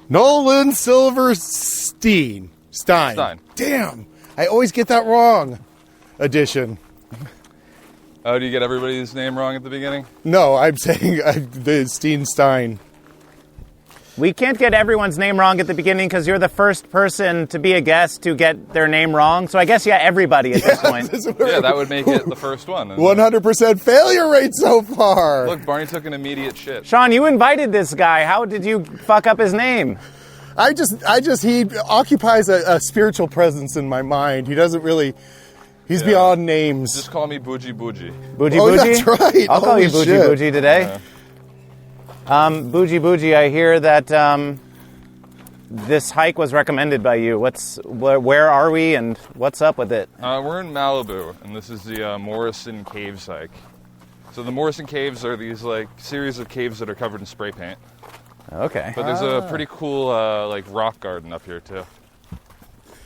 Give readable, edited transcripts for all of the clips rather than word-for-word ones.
Nolan Silverstein. Stein. Damn. I always get that wrong. Edition. Oh, do you get everybody's name wrong at the beginning? No, I'm saying the Stein. We can't get everyone's name wrong at the beginning because you're the first person to be a guest to get their name wrong. So I guess, everybody at this point. Yeah, that would make it the first one. 100% failure rate so far. Look, Barney took an immediate shit. Sean, you invited this guy. How did you fuck up his name? He occupies a spiritual presence in my mind. He doesn't really, he's beyond names. Just call me Bougie. Bougie? That's right. I'll call you Holy Bougie shit. today. Yeah. Bougie, I hear that this hike was recommended by you. Where are we and what's up with it? We're in Malibu, and this is the Morrison Caves hike. So the Morrison Caves are these series of caves that are covered in spray paint. Okay. But there's a pretty cool rock garden up here too.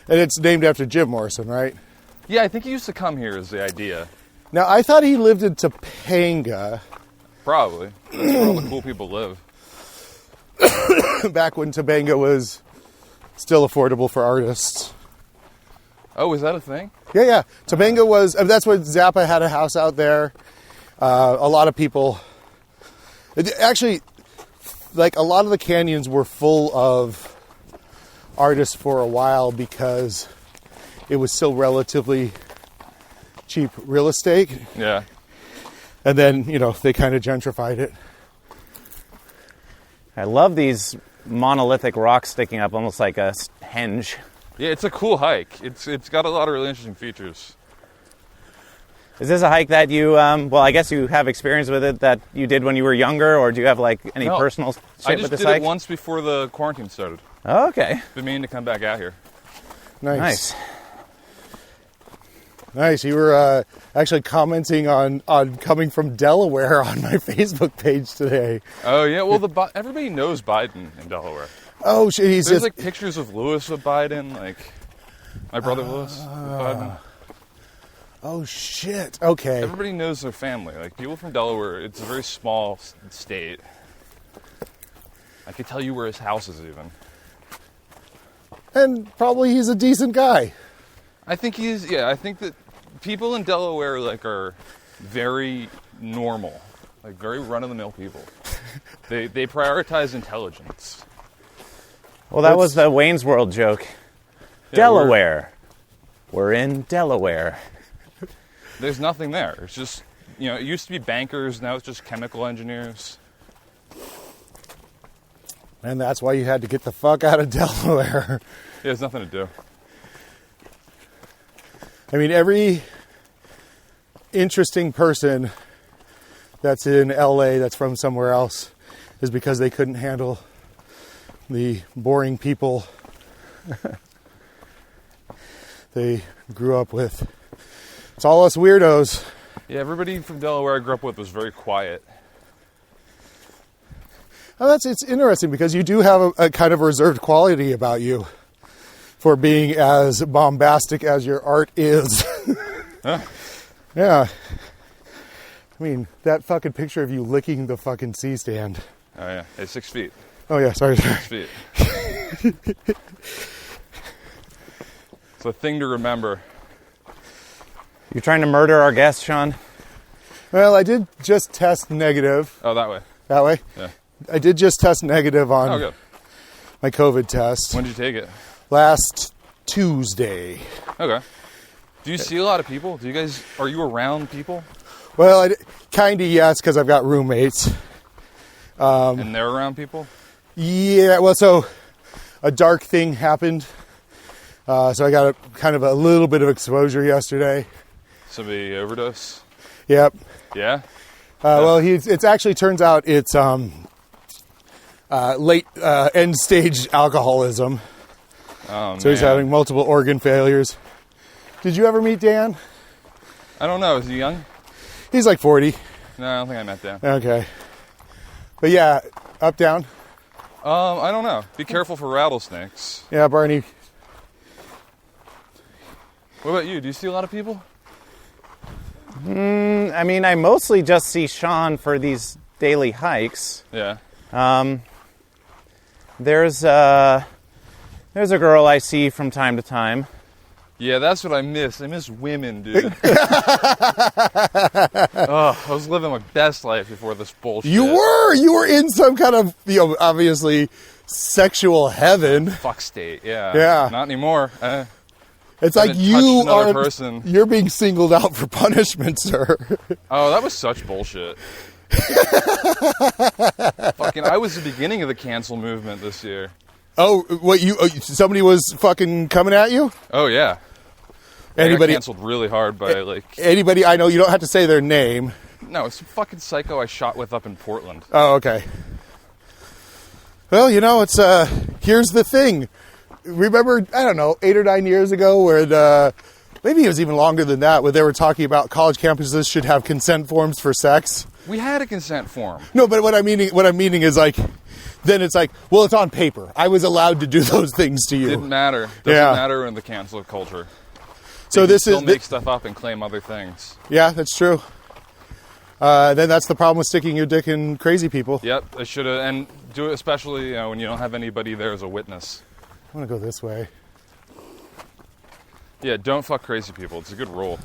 And it's named after Jim Morrison, right? Yeah, I think he used to come here is the idea. Now, I thought he lived in Topanga. Probably. That's where all the cool people live. Back when Topanga was still affordable for artists. Oh, is that a thing? Yeah. Topanga was, that's when Zappa had a house out there. A lot of people, actually, a lot of the canyons were full of artists for a while because it was still relatively cheap real estate. Yeah. And then, they kind of gentrified it. I love these monolithic rocks sticking up almost like a henge. Yeah, it's a cool hike. It's got a lot of really interesting features. Is this a hike that you, I guess you have experience with it that you did when you were younger, or do you have any personal shit with this hike? I just did it once before the quarantine started. Oh, okay. Been meaning to come back out here. Nice. You were actually commenting on coming from Delaware on my Facebook page today. Oh, yeah. Well, everybody knows Biden in Delaware. Oh, shit. There's pictures of Lewis with Biden, my brother Lewis with Biden. Oh, shit. Okay. Everybody knows their family. People from Delaware, it's a very small state. I could tell you where his house is even. And probably he's a decent guy. I think I think that people in Delaware, are very normal. Very run-of-the-mill people. They prioritize intelligence. Well, that was the Wayne's World joke. Yeah, Delaware. We're in Delaware. There's nothing there. It's just, it used to be bankers, now it's just chemical engineers. And that's why you had to get the fuck out of Delaware. Yeah, there's nothing to do. I mean, every interesting person that's in LA that's from somewhere else is because they couldn't handle the boring people they grew up with. It's all us weirdos. Yeah, everybody from Delaware I grew up with was very quiet. Oh, it's interesting because you do have a kind of reserved quality about you for being as bombastic as your art is. Huh? Yeah. I mean, that fucking picture of you licking the fucking C-stand. Oh, yeah. It's 6 feet. Oh, yeah, sorry. 6 feet. It's a thing to remember. You trying to murder our guest, Sean? Well, I did just test negative. Oh, that way. That way? Yeah. I did just test negative on good. my COVID test. When did you take it? Last Tuesday. Okay. Do you see a lot of people? Are you around people? Well, kind of yes, because I've got roommates. And they're around people? Yeah, well, so a dark thing happened. So I got a little bit of exposure yesterday. Somebody overdose? Yep. Yeah? Well, it actually turns out it's late end stage alcoholism. Oh, So he's having multiple organ failures. Did you ever meet Dan? I don't know. Is he young? He's like 40. No, I don't think I met Dan. Okay. But yeah, up, down. I don't know. Be careful for rattlesnakes. Yeah, Barney. What about you? Do you see a lot of people? I mean, I mostly just see Sean for these daily hikes. Yeah. There's a girl I see from time to time. Yeah, that's what I miss. I miss women, dude. I was living my best life before this bullshit. You were in some kind of, obviously sexual heaven. Fuck state, yeah. Yeah. Not anymore. It's like touched you another are, person. You're being singled out for punishment, sir. Oh, that was such bullshit. Fucking, I was the beginning of the cancel movement this year. Oh, what somebody was fucking coming at you? Oh, yeah. Anybody I got canceled really hard by, anybody I know, you don't have to say their name. No, it's some fucking psycho I shot with up in Portland. Oh, okay. Well, it's, here's the thing. Remember, I don't know, 8 or 9 years ago where maybe it was even longer than that, where they were talking about college campuses should have consent forms for sex? We had a consent form. No, but what I'm meaning is then it's well, it's on paper. I was allowed to do those things to you. Didn't matter. Doesn't matter in the cancel culture. So this is make stuff up and claim other things. Yeah, that's true. Then that's the problem with sticking your dick in crazy people. Yep, I should have, and do it especially when you don't have anybody there as a witness. I want to go this way. Yeah, don't fuck crazy people. It's a good rule.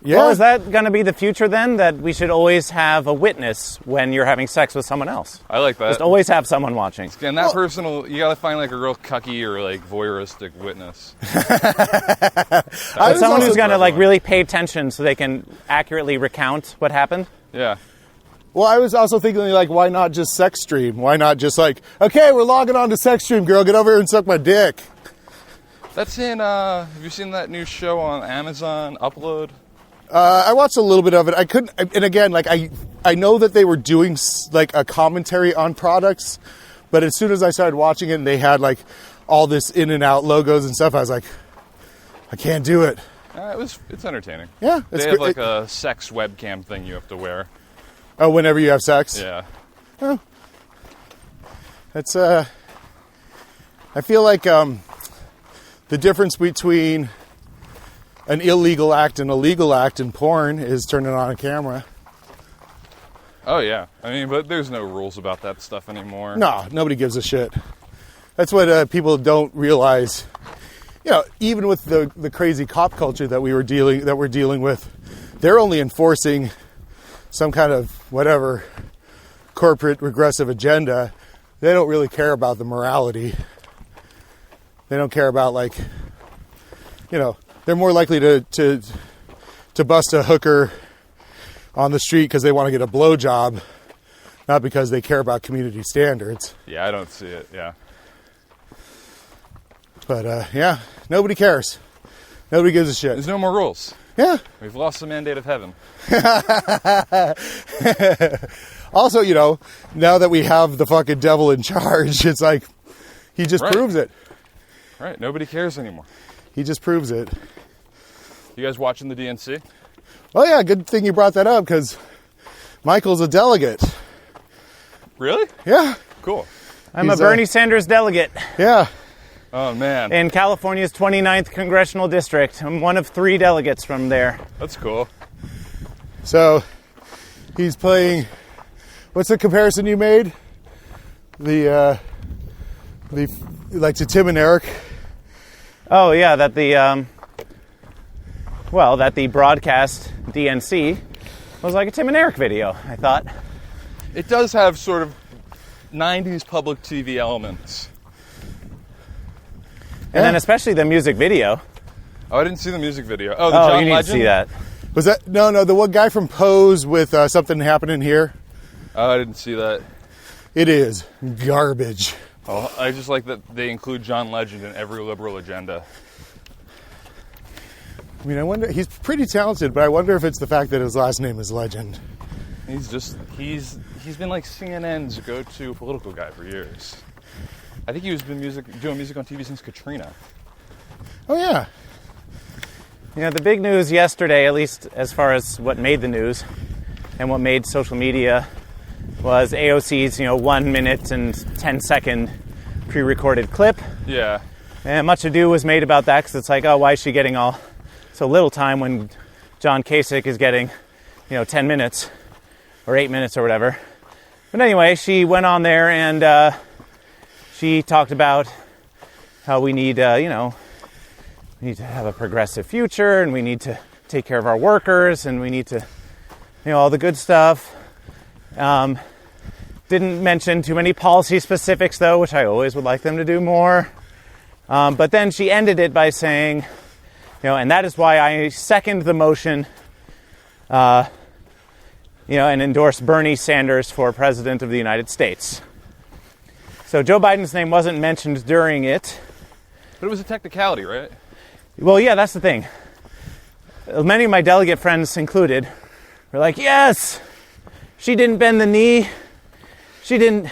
Yeah. Well, is that going to be the future then? That we should always have a witness when you're having sex with someone else? I like that. Just always have someone watching. And that person, you gotta find a real cucky or voyeuristic witness. Someone who's going to really pay attention so they can accurately recount what happened. Yeah. Well, I was also thinking, why not just sex stream? Why not just okay, we're logging on to sex stream, girl. Get over here and suck my dick. That's in, have you seen that new show on Amazon, Upload? I watched a little bit of it. I couldn't, and again, I know that they were doing a commentary on products, but as soon as I started watching it and they had all this in and out logos and stuff, I was like, I can't do it. It's entertaining. Yeah, they have a sex webcam thing you have to wear. Oh, whenever you have sex? Yeah. Oh. That's, I feel like, the difference between an illegal act and a legal act in porn is turning on a camera. Oh, yeah. I mean, but there's no rules about that stuff anymore. No, nobody gives a shit. That's what people don't realize. Even with the crazy cop culture that we're dealing with, they're only enforcing some kind of whatever corporate regressive agenda. They don't really care about the morality. They don't care about they're more likely to bust a hooker on the street because they want to get a blowjob, not because they care about community standards. Yeah, I don't see it, yeah. But, yeah, nobody cares. Nobody gives a shit. There's no more rules. Yeah. We've lost the mandate of heaven. Also, now that we have the fucking devil in charge, it's he just proves it. Right, nobody cares anymore. He just proves it. You guys watching the DNC? Oh, yeah, good thing you brought that up, because Michael's a delegate. Really? Yeah. Cool. I'm a Bernie Sanders delegate. Yeah. Oh, man. In California's 29th Congressional District. I'm one of 3 delegates from there. That's cool. So, he's playing... What's the comparison you made? To Tim and Eric? Oh, yeah, that the broadcast DNC was like a Tim and Eric video, I thought. It does have sort of 90s public TV elements. And then especially the music video. Oh, I didn't see the music video. Oh, the John you need Legend? to see that. Was that... No, the one guy from Pose with Something Happening Here. Oh, I didn't see that. It is garbage. Oh, I just like that they include John Legend in every liberal agenda. I mean, I wonder... He's pretty talented, but I wonder if it's the fact that his last name is Legend. He's been CNN's go-to political guy for years. I think he's been doing music on TV since Katrina. Oh, yeah. The big news yesterday, at least as far as what made the news and what made social media, was AOC's, 1 minute and 10-second pre-recorded clip. Yeah. And much ado was made about that because it's why is she getting so little time when John Kasich is getting, 10 minutes or 8 minutes or whatever. But anyway, she went on there and she talked about how we need, we need to have a progressive future, and we need to take care of our workers, and we need to, all the good stuff. Didn't mention too many policy specifics, though, which I always would like them to do more. But then she ended it by saying, and that is why I second the motion, and endorse Bernie Sanders for President of the United States. So Joe Biden's name wasn't mentioned during it. But it was a technicality, right? Well, yeah, that's the thing. Many of my delegate friends included were like, yes, she didn't bend the knee. She didn't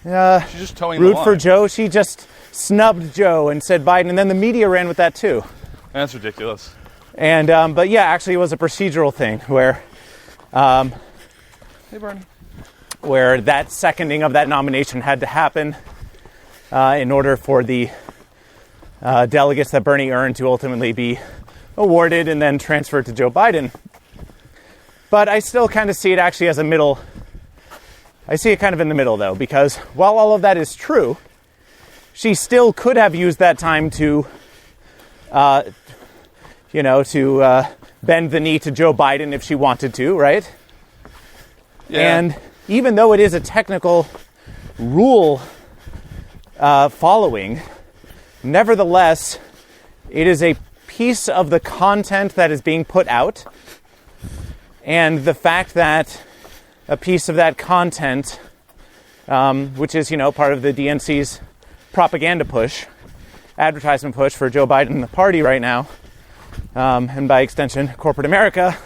She's just towing the root line. for Joe. She just snubbed Joe and said Biden. And then the media ran with that, too. That's ridiculous. And but yeah, actually, it was a procedural thing where, Hey, Bernie. where that seconding of that nomination had to happen in order for the delegates that Bernie earned to ultimately be awarded and then transferred to Joe Biden. But I still kind of see it actually as a middle. I see it kind of in the middle, though, because while all of that is true, she still could have used that time to bend the knee to Joe Biden if she wanted to, right? Yeah. And even though it is a technical rule following, nevertheless, it is a piece of the content that is being put out. And the fact that a piece of that content, which is, part of the DNC's propaganda push, advertisement push for Joe Biden and the party right now, and by extension, corporate America,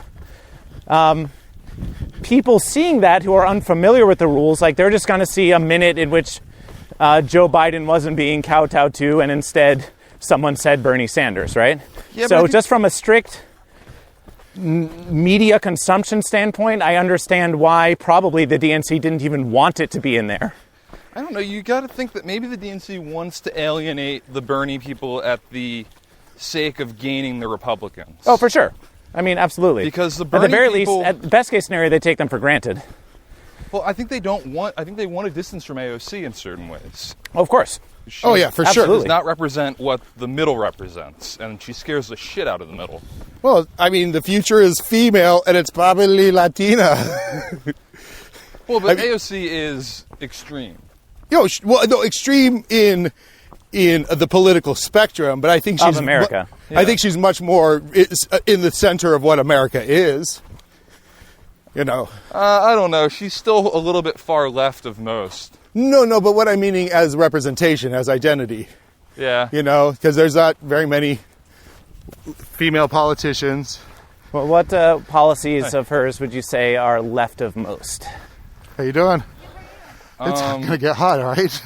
people seeing that who are unfamiliar with the rules, like they're just going to see a minute in which Joe Biden wasn't being kowtowed to and instead someone said Bernie Sanders, right? Yeah, so just from a strict media consumption standpoint, I understand why probably the DNC didn't even want it to be in there. I don't know. You got to think that maybe the DNC wants to alienate the Bernie people at the sake of gaining the Republicans. Oh, for sure. I mean, absolutely. Because the Bernie at the very people, least, at the best case scenario, they take them for granted. Well, I think they want a distance from AOC in certain ways. Oh, of course. She Oh, yeah, for sure. Absolutely. does not represent what the middle represents, and she scares the shit out of the middle. Well, I mean, the future is female, and it's probably Latina. Well, but AOC is extreme. No, extreme in the political spectrum, but I think Of she's America. I think she's much more in the center of what America is. I don't know. She's still a little bit far left of most. No, but what I'm meaning as representation, as identity. Yeah. Because there's not very many female politicians. Well, what policies of hers would you say are left of most? How you doing? It's gonna get hot, all right?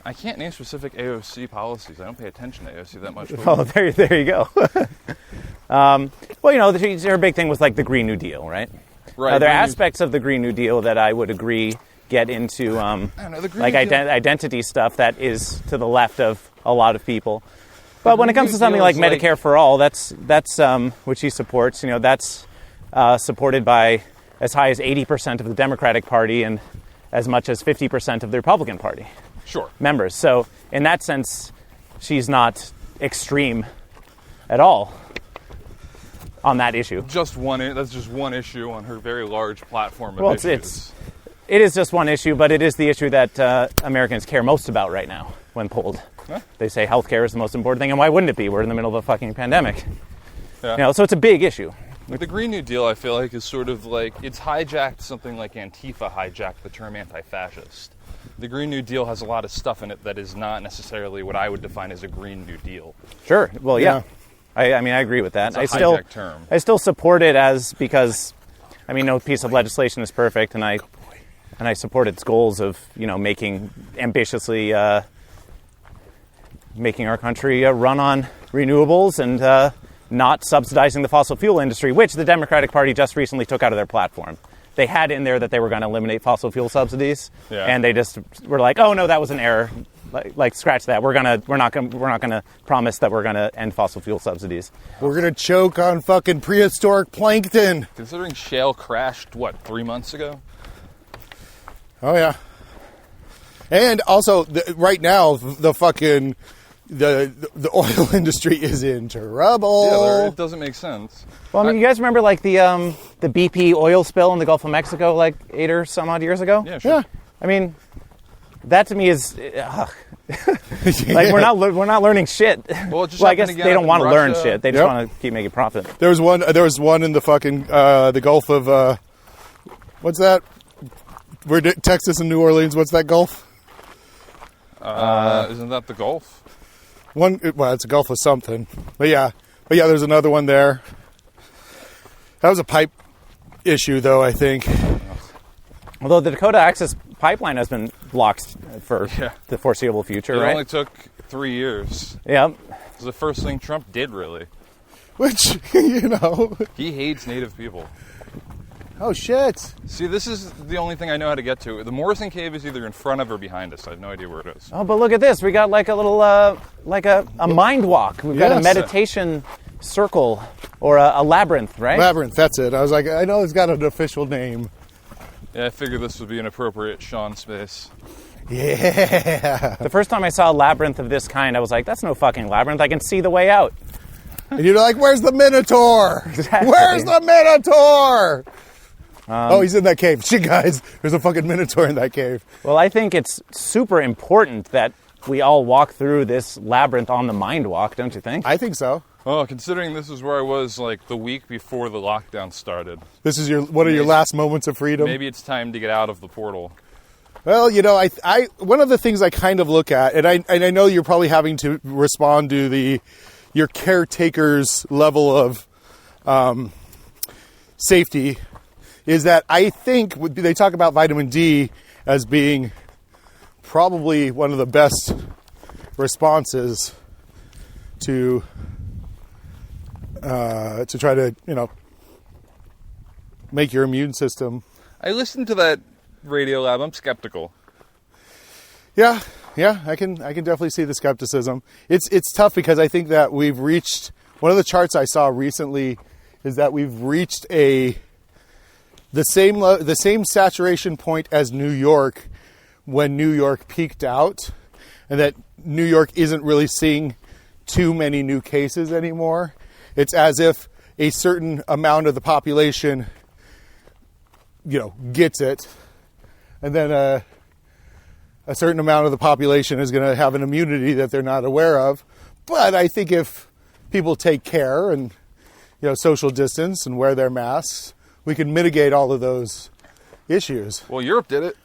I can't name specific AOC policies. I don't pay attention to AOC that much. Oh, there you go. Her big thing was like the Green New Deal, right? Right. There are aspects of the Green New Deal that I would agree get into identity stuff that is to the left of a lot of people. But when it comes to something like Medicare for All, that's which he supports. That's supported by as high as 80% of the Democratic Party and as much as 50% of the Republican Party. Sure. Members. So in that sense, she's not extreme at all on that issue. That's just one issue on her very large platform of issues. It is just one issue, but it is the issue that Americans care most about right now when polled. Huh? They say healthcare is the most important thing, and why wouldn't it be? We're in the middle of a fucking pandemic. Yeah. So it's a big issue. Like the Green New Deal, I feel like, is sort of like, it's hijacked something like Antifa hijacked the term anti-fascist. The Green New Deal has a lot of stuff in it that is not necessarily what I would define as a Green New Deal. Sure. Well, yeah. I mean, I agree with that. It's a hijacked term. I still support it because, no piece of legislation is perfect, and I support its goals of, making ambitiously, making our country run on renewables and not subsidizing the fossil fuel industry, which the Democratic Party just recently took out of their platform. They had in there that they were going to eliminate fossil fuel subsidies, and they just were like, "Oh no, that was an error. Like scratch that. We're not gonna promise that we're gonna end fossil fuel subsidies. We're gonna choke on fucking prehistoric plankton." Considering shale crashed, 3 months ago? Oh yeah. And also, right now, the fucking the oil industry is in trouble. Yeah, it doesn't make sense. Well, I mean, you guys remember like the BP oil spill in the Gulf of Mexico like 8 or some odd years ago? Yeah, sure. Yeah. I mean, that to me is like we're not learning shit. Well, it just I guess happened they again don't want to in learn Russia. shit. They just want to keep making profit. There was one in the fucking the Gulf of what's that? Where Texas and New Orleans? What's that Gulf? Isn't that the Gulf? Well, it's a Gulf of something. But yeah, there's another one there. That was a pipe issue, though, I think. Although the Dakota Access Pipeline has been blocked for the foreseeable future, It right? only took 3 years. Yeah. It was the first thing Trump did, really. Which, you know. He hates Native people. Oh, shit. See, this is the only thing I know how to get to. The Morrison Cave is either in front of or behind us. I have no idea where it is. Oh, but look at this. We got like a little, like a mind walk. We've got a Yes. meditation circle or a labyrinth, right? Labyrinth, that's it. I was like, I know it's got an official name. Yeah, I figured this would be an appropriate Sean space. Yeah. The first time I saw a labyrinth of this kind, I was like, that's no fucking labyrinth. I can see the way out. And you're like, where's the Minotaur? Exactly. Where's the Minotaur? Oh, he's in that cave. Shit, guys, there's a fucking Minotaur in that cave. Well, I think it's super important that we all walk through this labyrinth on the mind walk, don't you think? I think so. Well, considering this is where I was like the week before the lockdown started, This is one of your last moments of freedom. maybe it's time to get out of the portal. Well, you know, I one of the things I kind of look at, and I know you're probably having to respond to your caretaker's level of safety, is that I think they talk about vitamin D as being probably one of the best responses to try to, you know, make your immune system. I listened to that Radio Lab. I'm skeptical. Yeah, I can definitely see the skepticism. It's tough because I think that we've reached, one of the charts I saw recently is that we've reached the same saturation point as New York when New York peaked out, and that New York isn't really seeing too many new cases anymore. It's as if a certain amount of the population, you know, gets it, and then a certain amount of the population is going to have an immunity that they're not aware of. But I think if people take care and, you know, social distance and wear their masks, we can mitigate all of those issues. Well, Europe did it.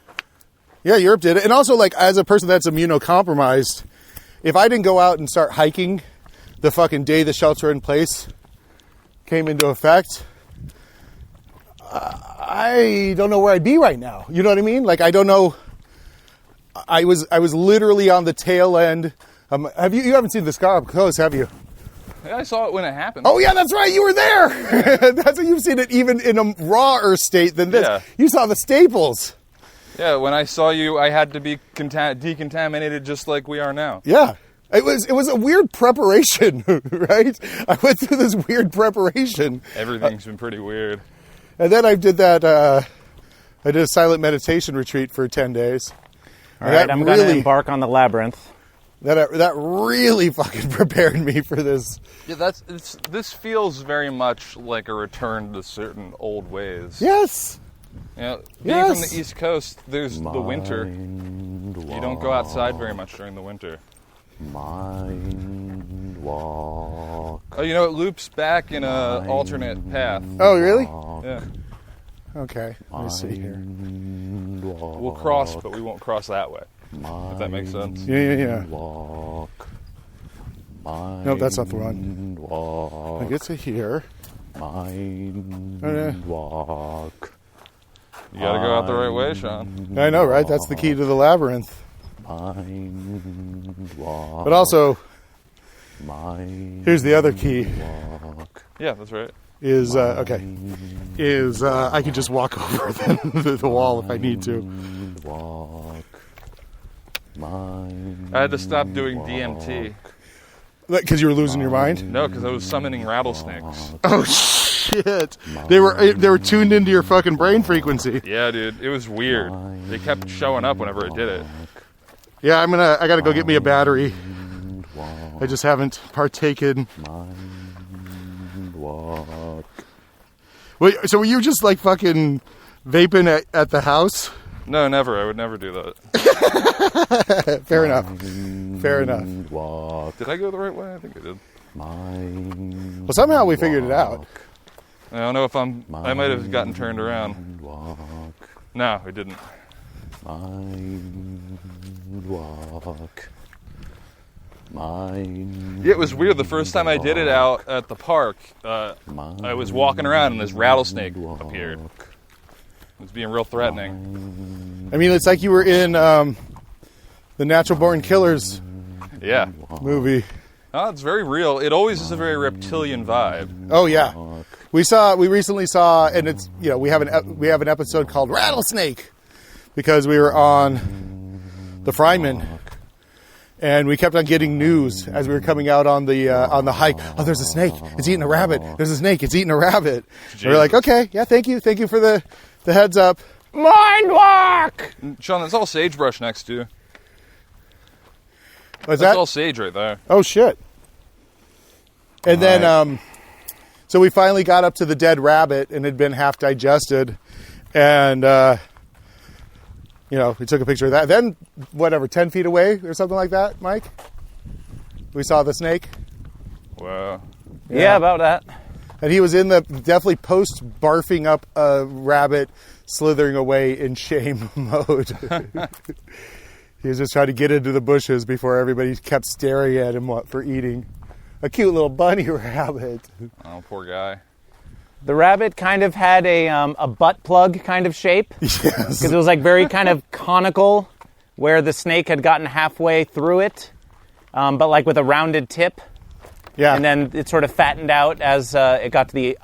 Yeah, Europe did it. And also, like, as a person that's immunocompromised, if I didn't go out and start hiking the fucking day the shelter in place came into effect, I don't know where I'd be right now. You know what I mean? Like, I don't know. I was literally on the tail end. You haven't seen the scar up close, have you? Yeah, I saw it when it happened. Oh yeah, that's right. You were there. That's what you've seen it even in a rawer state than this. Yeah. You saw the staples. Yeah, when I saw you, I had to be decontaminated just like we are now. Yeah. It was a weird preparation, right? I went through this weird preparation. Everything's been pretty weird. And then I did that, I did a silent meditation retreat for 10 days. All right, I'm going to embark on the labyrinth. That really fucking prepared me for this. Yeah, this feels very much like a return to certain old ways. Yes. You know, being from the East Coast, there's the winter. You don't go outside very much during the winter. Mind walk. Oh, you know, it loops back in a alternate path. Oh, really? Yeah. Okay, let me see here. We'll cross, but we won't cross that way. If that makes sense. Yeah. Walk. No, that's not the one. Walk. I get to here. Mind walk. You gotta go out the right way, Sean. I know, right? That's the key to the labyrinth. Mind walk. But also, Mind here's the other key. walk. Yeah, that's right. Is I can just walk over the wall if I need to. Walk. Mind I had to stop doing DMT. Because you were losing your mind? No, because I was summoning rattlesnakes. Oh shit! They were tuned into your fucking brain frequency. Yeah, dude, it was weird. They kept showing up whenever I did it. Yeah, I gotta go get me a battery. I just haven't partaken. Walk. Wait, so were you just like fucking vaping at the house? No, never. I would never do that. Fair enough. Fair enough. Walk. Did I go the right way? I think I did. Well, somehow we figured it out. I don't know if I might have gotten turned around. Walk. No, I didn't. Walk. Yeah, it was weird. The first time I did it out at the park, I was walking around and this rattlesnake appeared. It was being real threatening. I mean, it's like you were in the Natural Born Killers Yeah. movie. Oh, it's very real. It always is a very reptilian vibe. Oh yeah, we recently saw, and it's we have an episode called Rattlesnake because we were on the Fryman. And we kept on getting news as we were coming out on the hike. Oh, there's a snake. It's eating a rabbit. There's a snake. It's eating a rabbit. And we're like, okay, yeah, thank you for the heads up. Mind walk. Sean, that's all sagebrush next to you. What's That's that? all sage right there. Oh shit. And then, so we finally got up to the dead rabbit, and it had been half digested, and we took a picture of that. Then, 10 feet away or something like that, Mike? We saw the snake. Wow. Yeah, about that. And he was definitely post-barfing up a rabbit, slithering away in shame mode. He was just trying to get into the bushes before everybody kept staring at him for eating. A cute little bunny rabbit. Oh, poor guy. The rabbit kind of had a butt plug kind of shape. Yes. Because it was like very kind of conical, where the snake had gotten halfway through it, but like with a rounded tip. Yeah. And then it sort of fattened out as it got to the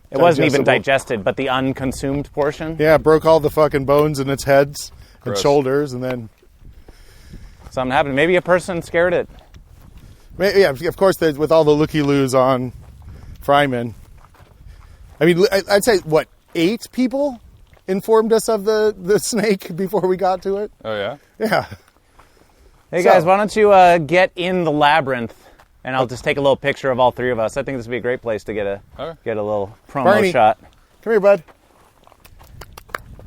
it wasn't even digested, but the unconsumed portion. Yeah, broke all the fucking bones in its heads and Gross. shoulders, and then... Something happened. Maybe a person scared it. Yeah, of course, with all the looky-loos on Fryman. I mean, I'd say, 8 people informed us of the snake before we got to it? Oh, yeah? Yeah. Hey, guys, why don't you get in the labyrinth, and I'll just take a little picture of all 3 of us. I think this would be a great place to get a little promo Barney, shot. Come here, bud.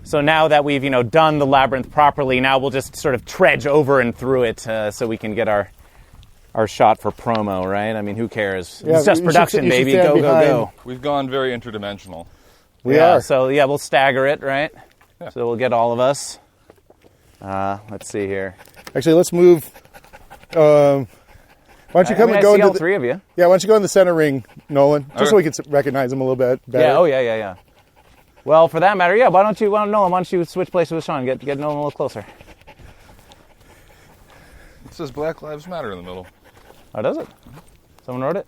So now that we've, done the labyrinth properly, now we'll just sort of trudge over and through it so we can get our shot for promo, right? I mean, who cares? Yeah, it's just production, baby. Go, go. We've gone very interdimensional. We are. So, we'll stagger it, right? Yeah. So we'll get all of us. Let's see here. Actually, let's move. Why don't you come and go I see into all 3 of you. Yeah, why don't you go in the center ring, Nolan, just Okay. so we can recognize him a little bit better. Yeah. Oh, yeah. Well, for that matter, why don't you switch places with Sean? Get Nolan a little closer. It says Black Lives Matter in the middle. Oh, does it? Someone wrote it?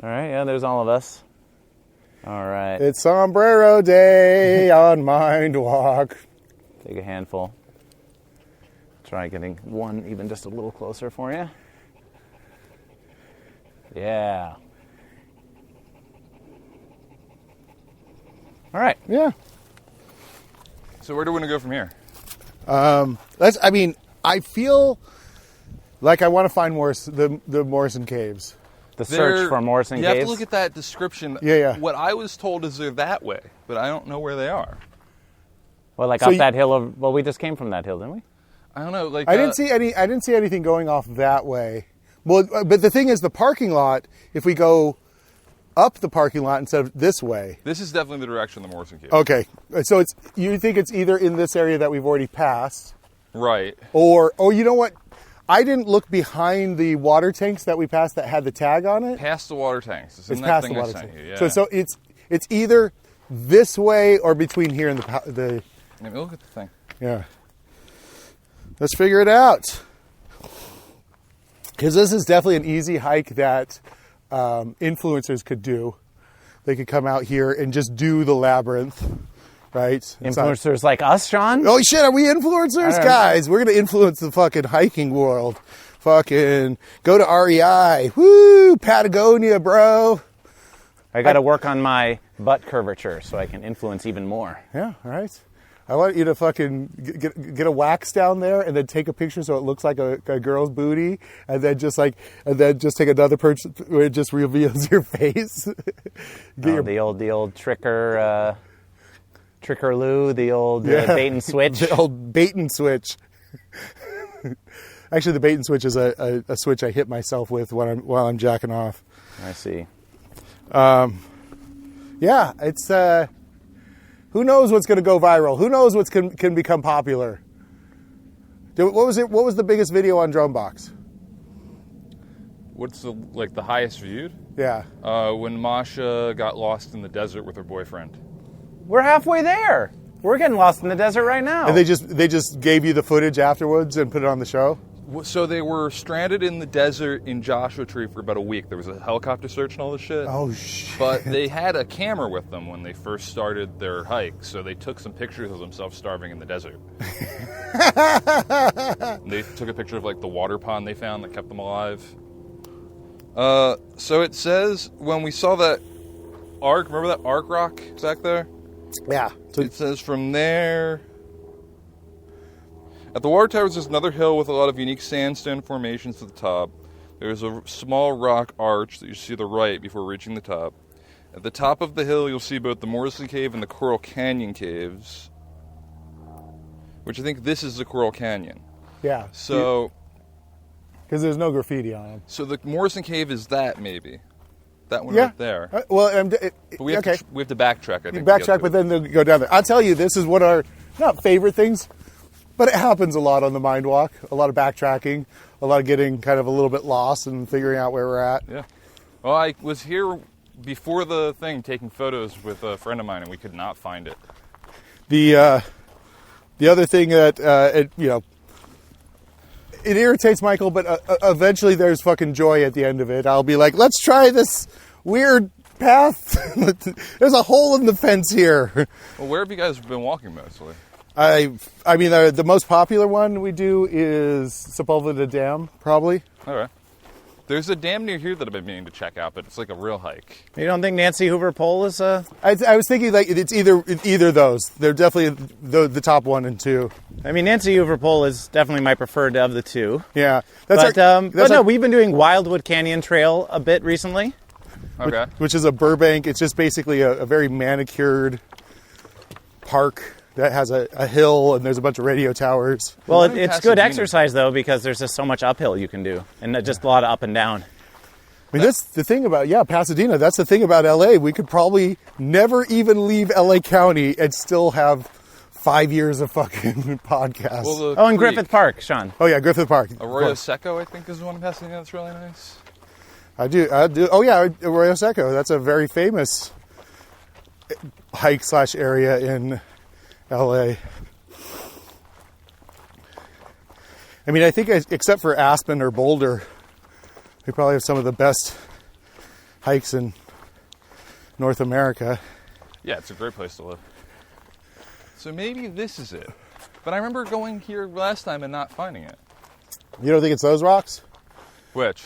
All right, yeah, there's all of us. All right. It's Sombrero Day on Mind Walk. Take a handful. Try getting one even just a little closer for you. Yeah. All right. Yeah. So where do we want to go from here? I feel like I want to find the Morrison Caves. The search for Morrison You Caves. have to look at that description. Yeah. What I was told is they're that way, but I don't know where they are. Well, like So up that hill. Well, we just came from that hill, didn't we? I don't know. Like I didn't see anything going off that way. Well, but the thing is, the parking lot. If we go up the parking lot instead of this way. This is definitely the direction of the Morrison Cave. Okay, so you think it's either in this area that we've already passed, Right. or you know what? I didn't look behind the water tanks that we passed that had the tag on it. Past the water tanks. It's in It's that past thing the I water sent tank. you. Yeah. So it's either this way or between here and the. Let me look at the thing. Yeah. Let's figure it out. Because this is definitely an easy hike that influencers could do. They could come out here and just do the labyrinth, right? Influencers like us, Sean? Oh shit, are we influencers? Guys, we're going to influence the fucking hiking world. Fucking go to REI. Woo! Patagonia, bro. I got to work on my butt curvature so I can influence even more. Yeah, all right. I want you to fucking get a wax down there and then take a picture so it looks like a girl's booty, and then just take another picture where it just reveals your face. The old tricker Lou, the old bait and switch. The old bait and switch. Actually, the bait and switch is a switch I hit myself with while I'm jacking off. I see. Yeah, it's who knows what's going to go viral? Who knows what can become popular? What was it? What was the biggest video on Dronebox? What's the highest viewed? Yeah. When Masha got lost in the desert with her boyfriend. We're halfway there. We're getting lost in the desert right now. And they just gave you the footage afterwards and put it on the show? So they were stranded in the desert in Joshua Tree for about a week. There was a helicopter search and all this shit. Oh, shit. But they had a camera with them when they first started their hike, so they took some pictures of themselves starving in the desert. They took a picture of the water pond they found that kept them alive. So it says when we saw that arc, remember that arc rock back there? Yeah. So It says from there... At the water towers, there's another hill with a lot of unique sandstone formations at the top. There's a small rock arch that you see to the right before reaching the top. At the top of the hill, you'll see both the Morrison Cave and the Coral Canyon caves, which I think this is the Coral Canyon. yeah. So, Because there's no graffiti on them. so the Morrison Cave is that maybe, that one Yeah. right there. But But we have to backtrack. I think. backtrack, but then they'll go down there. I'll tell you, this is one of our not favorite things, but it happens a lot on the Mind Walk. A lot of backtracking, a lot of getting kind of a little bit lost and figuring out where we're at. Yeah. Well, I was here before the thing taking photos with a friend of mine, and we could not find it. The other thing that it irritates Michael, but eventually there's fucking joy at the end of it. I'll be like, let's try this weird path. There's a hole in the fence here. Well, where have you guys been walking mostly? I mean, the most popular one we do is Sepulveda Dam, probably. Okay. There's a dam near here that I've been meaning to check out, but it's like a real hike. You don't think Nancy Hoover Pole is I was thinking it's either of those. They're definitely the top 1 and 2. I mean, Nancy Hoover Pole is definitely my preferred of the two. Yeah, We've been doing Wildwood Canyon Trail a bit recently. Okay. which is a Burbank. It's just basically a very manicured park that has a hill and there's a bunch of radio towers. Well, What in it's good Pasadena? exercise, though, because there's just so much uphill you can do, and just a lot of up and down. I mean, that's the thing about, Pasadena. That's the thing about LA. We could probably never even leave LA County and still have 5 years of fucking podcasts. Well, Oh, and Griffith Park, Sean. Oh, yeah, Griffith Park. Arroyo Seco, I think, is the one in Pasadena that's really nice. I do. Oh, yeah, Arroyo Seco. That's a very famous hike/area in LA. I mean, I think except for Aspen or Boulder, we probably have some of the best hikes in North America. Yeah, it's a great place to live. So maybe this is it. But I remember going here last time and not finding it. You don't think it's those rocks? Which?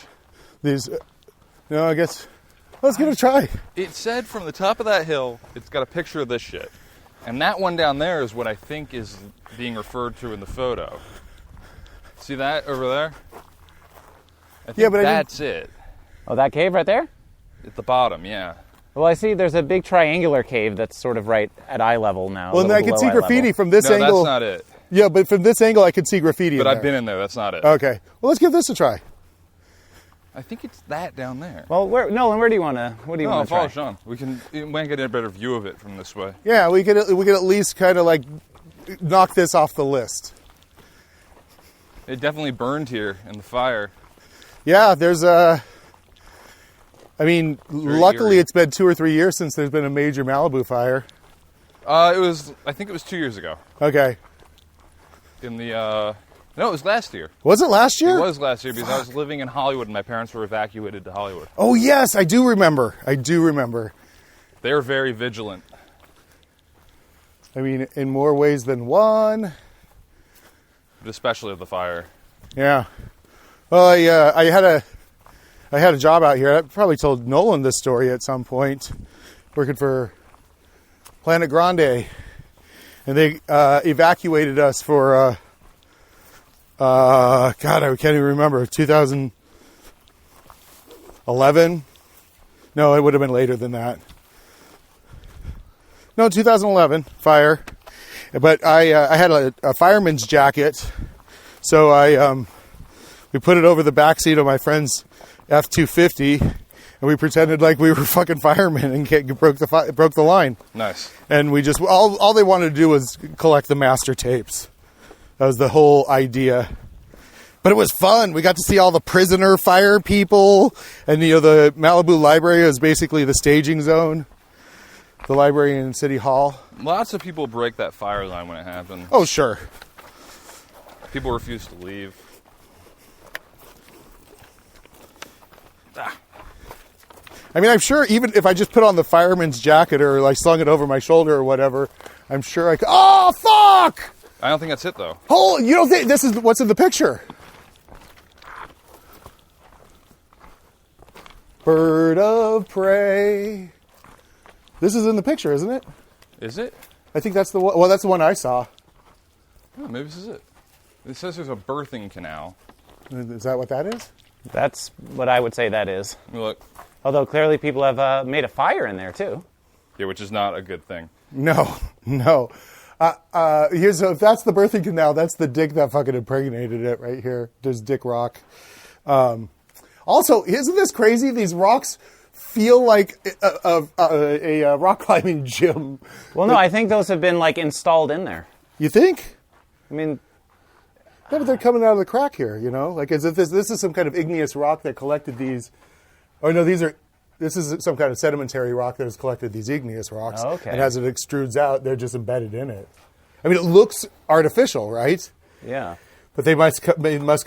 These? No, I guess. Let's give it a try. It said from the top of that hill, it's got a picture of this shit. And that one down there is what I think is being referred to in the photo. See that over there? I think that's it. Oh, that cave right there? At the bottom, yeah. Well, I see there's a big triangular cave that's sort of right at eye level now. Well, I can see graffiti from this No, angle. that's not it. Yeah, but from this angle, I can see graffiti. But in I've there. been in there, that's not it. Okay. Well, let's give this a try. I think it's that down there. Well, Nolan, what do you want to Follow try? Sean. We might get a better view of it from this way. Yeah, we could at least kind of like knock this off the list. It definitely burned here in the fire. Yeah, there's a. I mean, luckily eerie. it's been 2 or 3 years since there's been a major Malibu fire. I think it was 2 years ago. Okay. No, it was last year. Was it last year? It was last year because I was living in Hollywood and my parents were evacuated to Hollywood. Oh, yes, I do remember. They were very vigilant. I mean, in more ways than one. But especially of the fire. Yeah. Well, I had a job out here. I probably told Nolan this story at some point, working for Planet Grande. and they evacuated us for God, I can't even remember, 2011. No, it would have been later than that. No, 2011 fire. But I had a fireman's jacket, so we put it over the back seat of my friend's F-250, and we pretended like we were fucking firemen and broke the line. Nice. And we just all they wanted to do was collect the master tapes. That was the whole idea. But it was fun. We got to see all the prisoner fire people, and the Malibu Library is basically the staging zone. The library in City Hall. Lots of people break that fire line when it happens. Oh, sure. People refuse to leave. I mean, I'm sure even if I just put on the fireman's jacket or like slung it over my shoulder or whatever, I'm sure I could. Oh, fuck! I don't think that's it, though. Oh, you don't think this is what's in the picture? Bird of prey. This is in the picture, isn't it? Is it? I think that's the one. Well, that's the one I saw. Oh, maybe this is it. It says there's a birthing canal. Is that what that is? That's what I would say that is. Look. Although clearly people have made a fire in there too. Yeah, which is not a good thing. No. If that's the birthing canal, that's the dick that fucking impregnated it right here. There's Dick Rock. Also, isn't this crazy? These rocks feel like a rock climbing gym. Well, no, I think those have been like installed in there. You think? I mean, Yeah, but they're coming out of the crack here, like as if this is some kind of igneous rock that collected these. Oh no, this is some kind of sedimentary rock that has collected these igneous rocks. Oh, okay. And as it extrudes out, they're just embedded in it. I mean, it looks artificial, right? yeah. But they must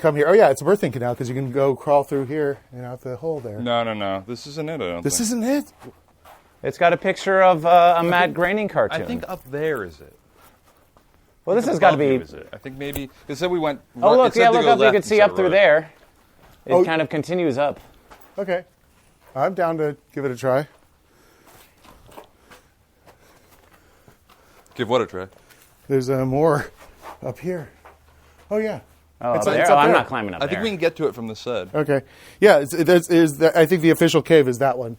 come here. Oh yeah, it's a birthing canal because you can go crawl through here and out the hole there. No. This isn't it, I don't This think. isn't it? It's got a picture of a Matt Groening cartoon. I think up there is it. Well, this has got to Above you be. is it? I think maybe... It said we went... Oh, look, it said to look go up. You left can see instead up of through right. there. It Oh. kind of continues up. Okay. I'm down to give it a try. Give what a try? There's more up here. Oh yeah. Oh, It's up there? up Oh, I'm there. not climbing up I there. think we can get to it from the side. Okay. Yeah, I think the official cave is that one.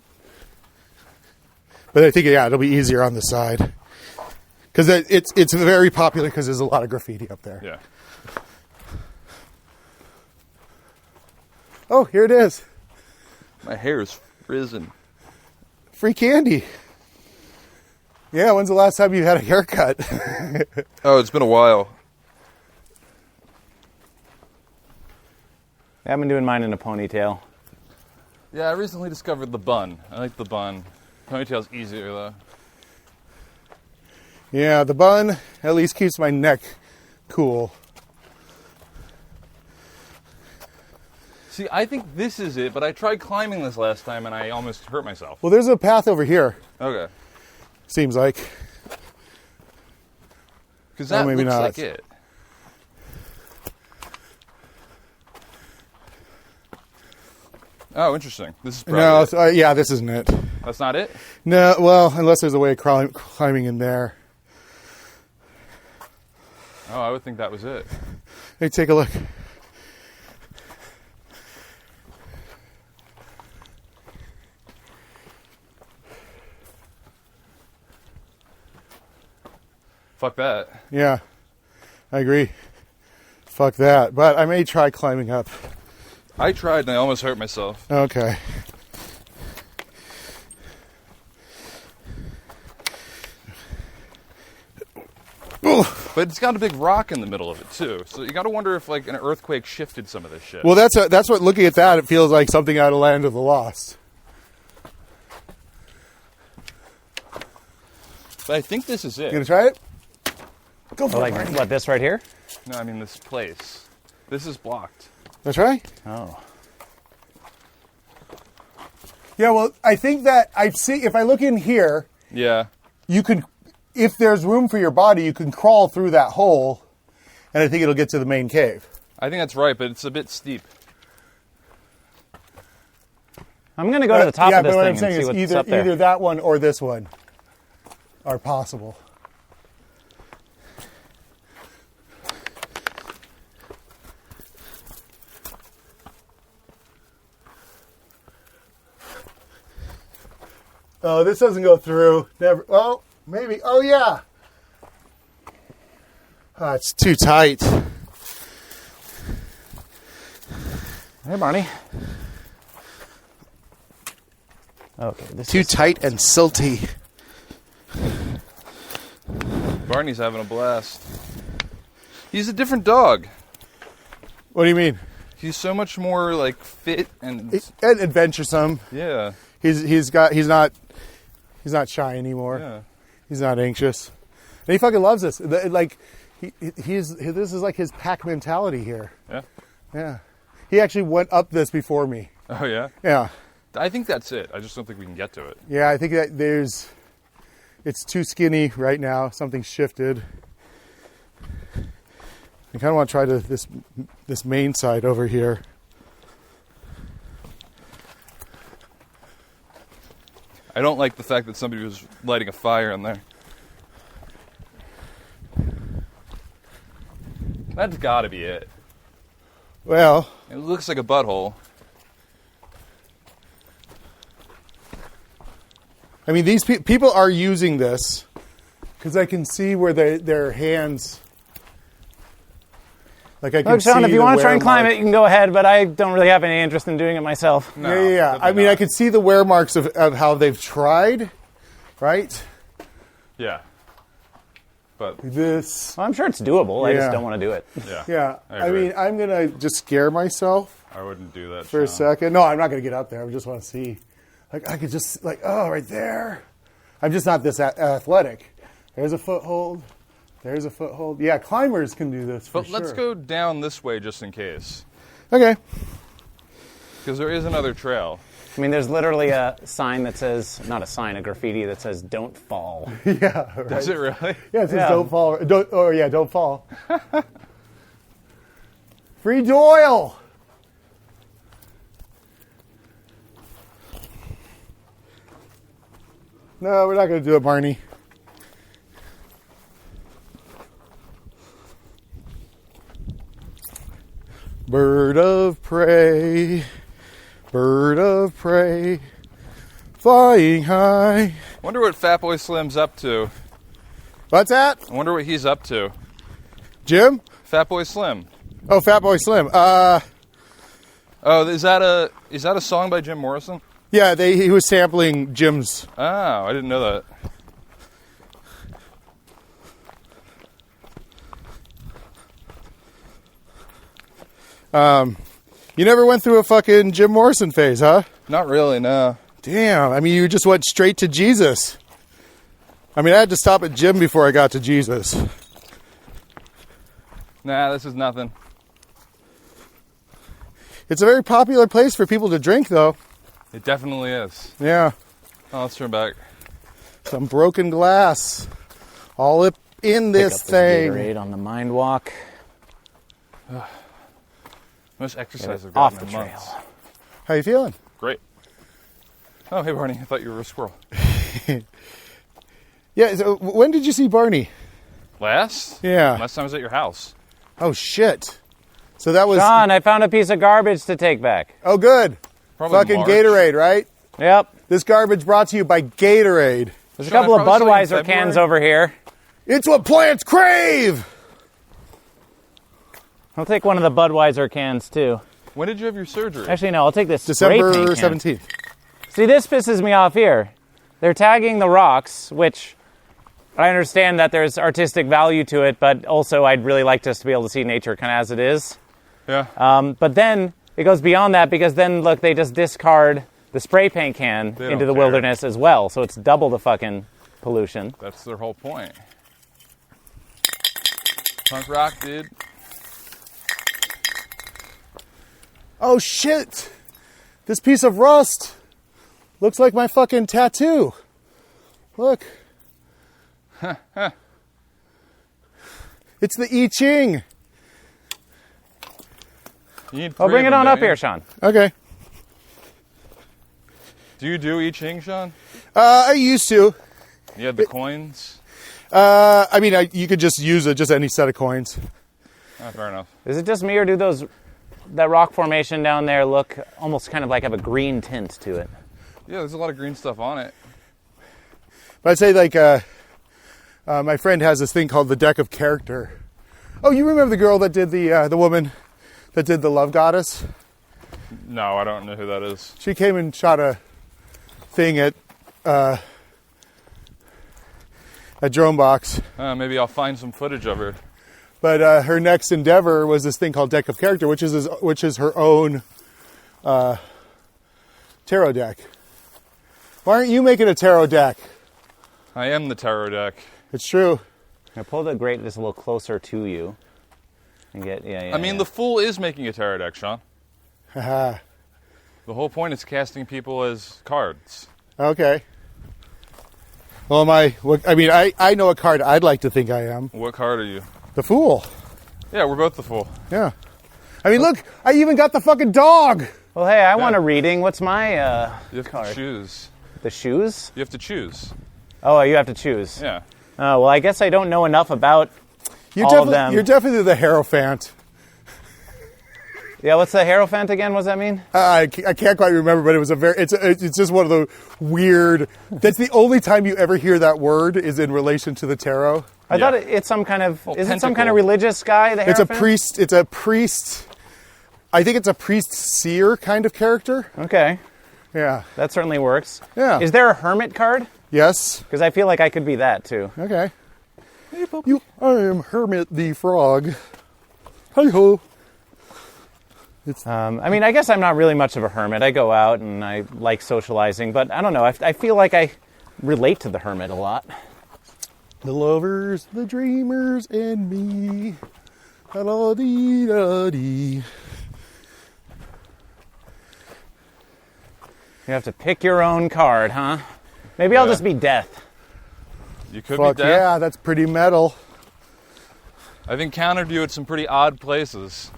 But I think, it'll be easier on the side. Because it's very popular because there's a lot of graffiti up there. Yeah. Oh, here it is. My hair is risen. Free candy. Yeah, when's the last time you had a haircut? Oh, it's been a while. I've been doing mine in a ponytail. Yeah, I recently discovered the bun. I like the bun. Ponytail's easier, though. Yeah, the bun at least keeps my neck cool. See, I think this is it, but I tried climbing this last time and I almost hurt myself. Well, there's a path over here, Okay. seems like. Because that maybe looks not. like it. Oh, interesting. This is probably No, it. this isn't it. That's not it? No, well, unless there's a way of climbing in there. Oh, I would think that was it. Hey, take a look. Fuck that. Yeah, I agree. Fuck that. But I may try climbing up. I tried and I almost hurt myself. Okay. But it's got a big rock in the middle of it, too. So you gotta wonder if, like, an earthquake shifted some of this shit. Well, that's what, looking at that, it feels like something out of Land of the Lost. But I think this is it. You gonna try it? Go for Oh, it. like Marty. what? This right here? No, I mean this place. This is blocked. Wanna try? Oh. Yeah, well, I think that if I look in here, Yeah. you can, if there's room for your body, you can crawl through that hole, and I think it'll get to the main cave. I think that's right, but it's a bit steep. I'm going to go to the top of this but what thing I'm saying and see is what's up there. either that one or this one are possible. Oh, this doesn't go through. Never. Oh, maybe. Oh, yeah. Oh, it's too tight. Hey, Barney. Okay, this Too is tight and silty. Barney's having a blast. He's a different dog. What do you mean? He's so much more like fit and And adventuresome. yeah. He's not shy anymore. Yeah. He's not anxious. And he fucking loves this. Like this is like his pack mentality here. Yeah. Yeah. He actually went up this before me. Oh yeah. Yeah. I think that's it. I just don't think we can get to it. Yeah, I think that it's too skinny right now. Something's shifted. I kind of want to try this main side over here. I don't like the fact that somebody was lighting a fire in there. That's got to be it. Well, It looks like a butthole. I mean, these people are using this because I can see where their hands. Like I can Look, Sean, see if you the want to try wear and climb mark. it, you can go ahead, but I don't really have any interest in doing it myself. No, Yeah. I definitely mean, I not. could see the wear marks of how they've tried, right? Yeah. But This. Well, I'm sure it's doable. I Yeah. just don't want to do it. yeah. Yeah. I I agree. mean, I'm going to just scare myself I wouldn't do that for a Sean. second. No, I'm not going to get up there. I just want to see. Like, I could just, oh, right there. I'm just not this athletic. There's a foothold. There's a foothold. Yeah, climbers can do this for But let's go down this way just in case. Okay. Because there is another trail. I mean, there's literally a sign that says, not a sign, a graffiti that says, "Don't fall." Yeah, right. Is it really? Yeah, it says Yeah. don't fall. Don't fall. Free Doyle. No, we're not going to do it, Barney. Bird of prey, flying high. Wonder what Fatboy Slim's up to. What's that? I wonder what he's up to. Jim? Fatboy Slim. Oh, Fatboy Slim. Oh, is that a song by Jim Morrison? Yeah, he was sampling Jim's. Oh, I didn't know that. You never went through a fucking Jim Morrison phase, huh? Not really, no. Damn, I mean, you just went straight to Jesus. I mean, I had to stop at Jim before I got to Jesus. Nah, this is nothing. It's a very popular place for people to drink, though. It definitely is. Yeah, Oh, let's turn back. some broken glass all up in Pick this up thing. Gatorade on the mind walk. Most exercise I've Off gotten the in trail. months. How you feeling? Great. Oh, hey, Barney. I thought you were a squirrel. Yeah, so when did you see Barney? Last? Yeah. Last time I was at your house. Oh, shit. So that was... Sean, I found a piece of garbage to take back. Oh, good. Probably Fucking March. Gatorade, right? Yep. This garbage brought to you by Gatorade. There's a Sean, couple I of probably saw you in Budweiser cans February. over here. It's what plants crave! I'll take one of the Budweiser cans, too. When did you have your surgery? Actually, no, I'll take this spray December paint can. 17th. See, this pisses me off here. They're tagging the rocks, which I understand that there's artistic value to it, but also I'd really like us to be able to see nature kind of as it is. Yeah. But then it goes beyond that because then, look, they just discard the spray paint can They into don't the care. wilderness as well. So it's double the fucking pollution. That's their whole point. Punk rock, dude. Oh, shit. This piece of rust looks like my fucking tattoo. Look. It's the I Ching. You need Oh, three bring of it them, on don't up you? here, Sean. Okay. Do you do I Ching, Sean? I used to. You had the coins? I mean, you could just use just any set of coins. Oh, fair enough. Is it just me or do that rock formation down there look almost kind of like have a green tint to it? Yeah, there's a lot of green stuff on it. But I'd say like my friend has this thing called the deck of character. Oh, you remember the girl that did the woman that did the Love Goddess? No, I don't know who that is. She came and shot a thing at Drone Box. Maybe I'll find some footage of her. But her next endeavor was this thing called Deck of Character, which is her own tarot deck. Why aren't you making a tarot deck? I am the tarot deck. It's true. I pull the grate just a little closer to you and get I mean, the Fool is making a tarot deck, Sean. Haha. The whole point is casting people as cards. Okay. Well, I know what card I'd like to think I am. What card are you? The Fool. Yeah, we're both the Fool. Yeah. I mean, look, I even got the fucking dog. Well, hey, I want a reading. What's my You have card? to choose. The shoes? You have to choose. Oh, you have to choose. Yeah. Oh, well, I guess I don't know enough about all of them. You're definitely the Hierophant. Yeah, what's the Hierophant again? What does that mean? I can't quite remember, but it was it's just one of the weird. That's the only time you ever hear that word is in relation to the tarot. I thought it's some kind of is it some kind pentacle. of religious guy? The It's a Hierophant? priest. It's a priest. I think it's a priest seer kind of character. Okay, Yeah. that certainly works. Yeah. Is there a hermit card? Yes. Because I feel like I could be that too. Okay. I am Hermit the Frog. Hi ho. I mean, I guess I'm not really much of a hermit. I go out and I like socializing, but I don't know. I feel like I relate to the hermit a lot. The lovers, the dreamers, and me. Da-da-dee-da-dee. You have to pick your own card, huh? Maybe I'll just be death. You could Fuck be dead. yeah, that's pretty metal. I've encountered you at some pretty odd places.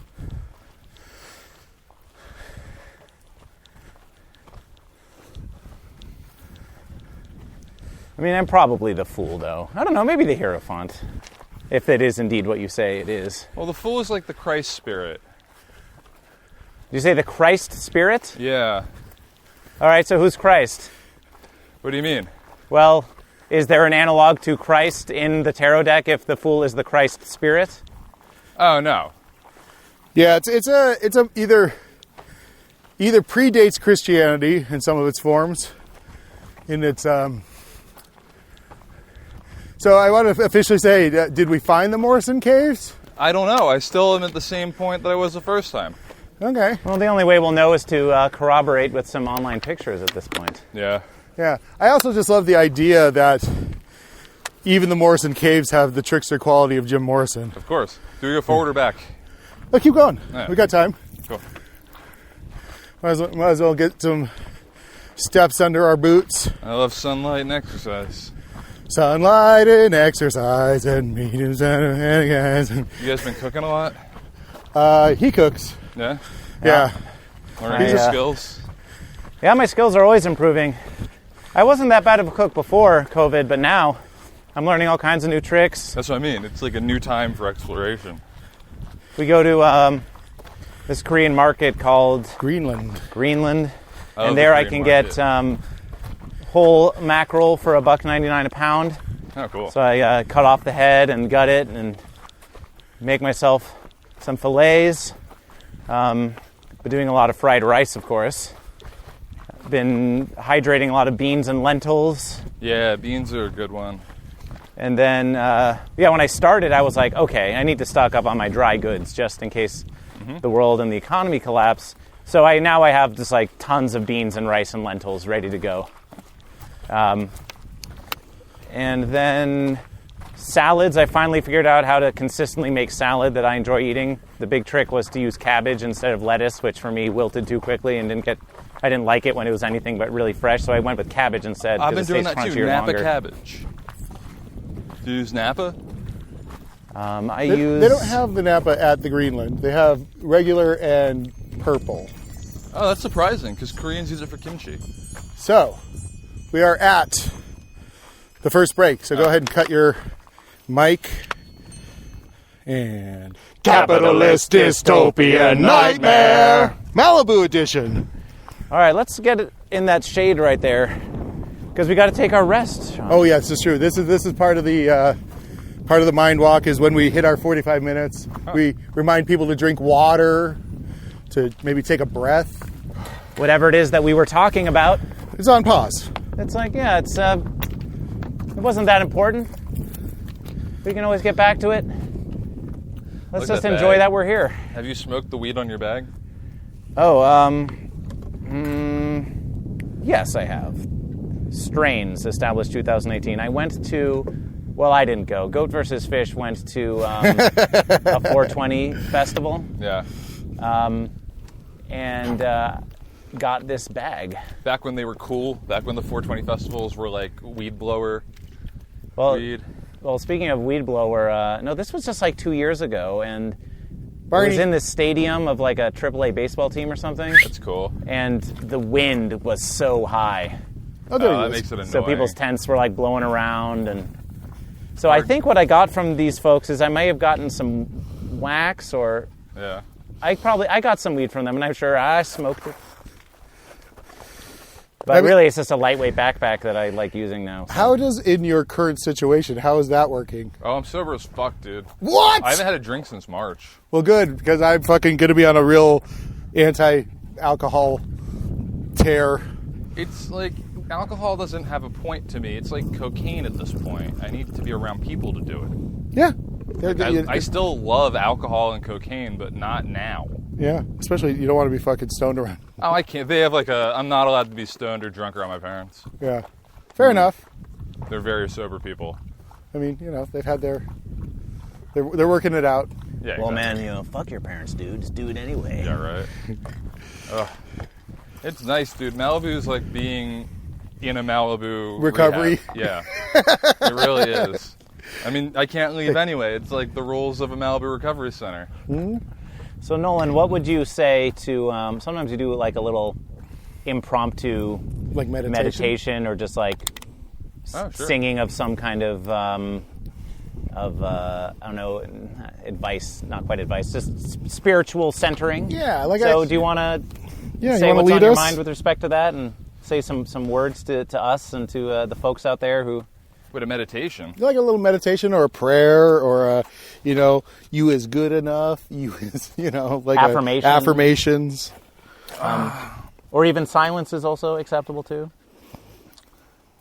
I mean, I'm probably the Fool, though. I don't know, maybe the Hierophant. If it is indeed what you say it is. Well, the Fool is like the Christ spirit. Did you say the Christ spirit? Yeah. All right, so who's Christ? What do you mean? Well, is there an analog to Christ in the tarot deck if the Fool is the Christ spirit? Oh, no. Yeah, it's either predates Christianity in some of its forms. In its So I want to officially say, did we find the Morrison caves? I don't know. I still am at the same point that I was the first time. Okay. Well, the only way we'll know is to corroborate with some online pictures at this point. Yeah. Yeah. I also just love the idea that even the Morrison caves have the trickster quality of Jim Morrison. Of course. Do we go forward or back? Oh, keep going. Yeah. We got time. Cool. Might as well get some steps under our boots. I love sunlight and exercise. Sunlight and exercise and meetings and guys. You guys been cooking a lot? He cooks. Yeah? Yeah. Learning new skills? Yeah, my skills are always improving. I wasn't that bad of a cook before COVID, but now I'm learning all kinds of new tricks. That's what I mean. It's like a new time for exploration. We go to this Korean market called Greenland. I love and there the I Korean can market. get whole mackerel for $1.99 a pound. Oh, cool. So I cut off the head and gut it and make myself some fillets. Been doing a lot of fried rice, of course. Been hydrating a lot of beans and lentils. Yeah, beans are a good one. And then, when I started, I was like, okay, I need to stock up on my dry goods just in case the world and the economy collapse. So now I have just like tons of beans and rice and lentils ready to go. And then salads, I finally figured out how to consistently make salad that I enjoy eating. The big trick was to use cabbage instead of lettuce, which for me wilted too quickly and I didn't like it when it was anything but really fresh, so I went with cabbage instead. I've been doing stays that too. crunchier Napa longer. cabbage. Do you use Napa? They don't have the Napa at the Greenland. They have regular and purple. Oh, that's surprising because Koreans use it for kimchi. So, we are at the first break. So go ahead and cut your mic. And Capitalist Dystopia Nightmare Malibu Edition. All right, let's get it in that shade right there. Because we got to take our rest, Sean. Oh, yeah, this is true. This is part of the mind walk is when we hit our 45 minutes. We remind people to drink water, to maybe take a breath. Whatever it is that we were talking about. It's on pause. It's like, yeah, it wasn't that important. We can always get back to it. Let's Look just at enjoy bag. that we're here. Have you smoked the weed on your bag? Oh, yes, I have. Strains established 2018. I went to, well, I didn't go. Goat versus Fish went to a 420 festival. Yeah. And got this bag. Back when they were cool, back when the 420 festivals were like weed blower weed. Well, speaking of weed blower, no, this was just like 2 years ago, and Barney. it was in the stadium of like a AAA baseball team or something. That's cool. And the wind was so high. Oh, there That it is. makes it annoying. So people's tents were like blowing around, and so I think what I got from these folks is I may have gotten some wax, or Yeah. I got some weed from them, and I'm sure I smoked it. But I mean- really, it's just a lightweight backpack that I like using now. So. How does, in your current situation, how is that working? Oh, I'm sober as fuck, dude. What? I haven't had a drink since March. Well, good, because I'm fucking going to be on a real anti-alcohol tear. It's like alcohol doesn't have a point to me. It's like cocaine at this point. I need to be around people to do it. Yeah. I still love alcohol and cocaine, but not now. Yeah, especially you don't want to be fucking stoned around. Oh, I can't. They have like I'm not allowed to be stoned or drunk around my parents. Yeah. Fair enough. They're very sober people. I mean, they've had they're working it out. Yeah. Well, exactly. man, fuck your parents, dude. Just do it anyway. Yeah, right. Ugh. It's nice, dude. Malibu is like being in a Malibu Recovery. rehab. Yeah, it really is. I mean, I can't leave anyway. It's like the rules of a Malibu recovery center. So, Nolan, what would you say to, sometimes you do like a little impromptu Like meditation. or just like Oh, sure. singing of some kind of I don't know, advice, not quite advice, just spiritual centering. Yeah, like So do you want to Yeah, say you want what's to on lead your us? mind with respect to that and say some words to us and to the folks out there who... With a meditation. Like a little meditation or a prayer or a, you is good enough. You is, like Affirmation. affirmations. Or even silence is also acceptable too?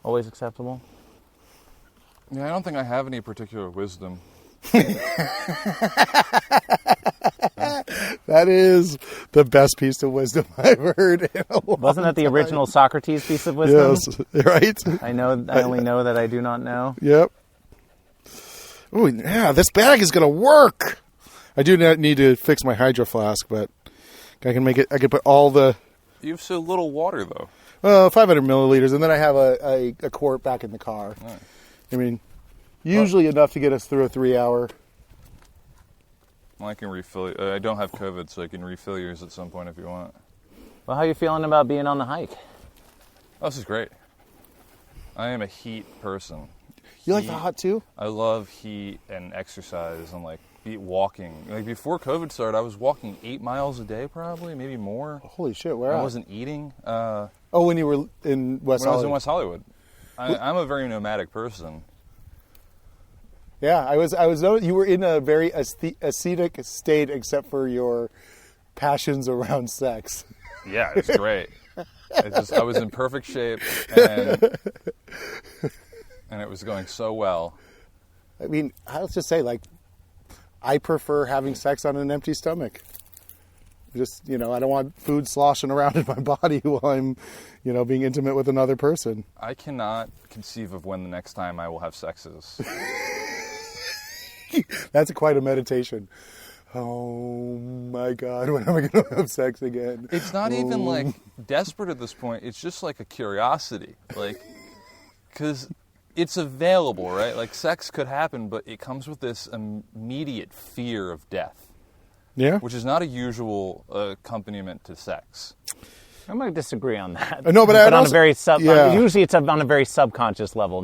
Always acceptable? Yeah, I don't think I have any particular wisdom. That is the best piece of wisdom I've heard in a long Wasn't that the time. original Socrates piece of wisdom? Yes, right? I only know that I do not know. Yep. Oh, yeah, this bag is going to work. I do not need to fix my hydro flask, but I can put all the You have so little water, though. 500 milliliters, and then I have a quart back in the car. Nice. I mean, usually enough to get us through a 3-hour. Well, I can refill. I don't have COVID, so I can refill yours at some point if you want. Well, how are you feeling about being on the hike? Oh, this is great. I am a heat person. You like the hot too? I love heat and exercise and walking. Like before COVID started, I was walking 8 miles a day, probably, maybe more. Holy shit, where I at? wasn't eating. When you were in West When I was Hollywood. in West Hollywood. I'm a very nomadic person. Yeah, I was you were in a very ascetic state except for your passions around sex. Yeah, it's great. I was in perfect shape, and it was going so well. I mean, I'll just say, I prefer having sex on an empty stomach. Just, I don't want food sloshing around in my body while I'm, being intimate with another person. I cannot conceive of when the next time I will have sex is. That's quite a meditation. Oh my God, when am I going to have sex again? It's not even desperate at this point. It's just like a curiosity. Because it's available, right? Sex could happen, but it comes with this immediate fear of death. Yeah? Which is not a usual accompaniment to sex. I might disagree on that. No, but on also, a very yeah. usually it's on a very subconscious level,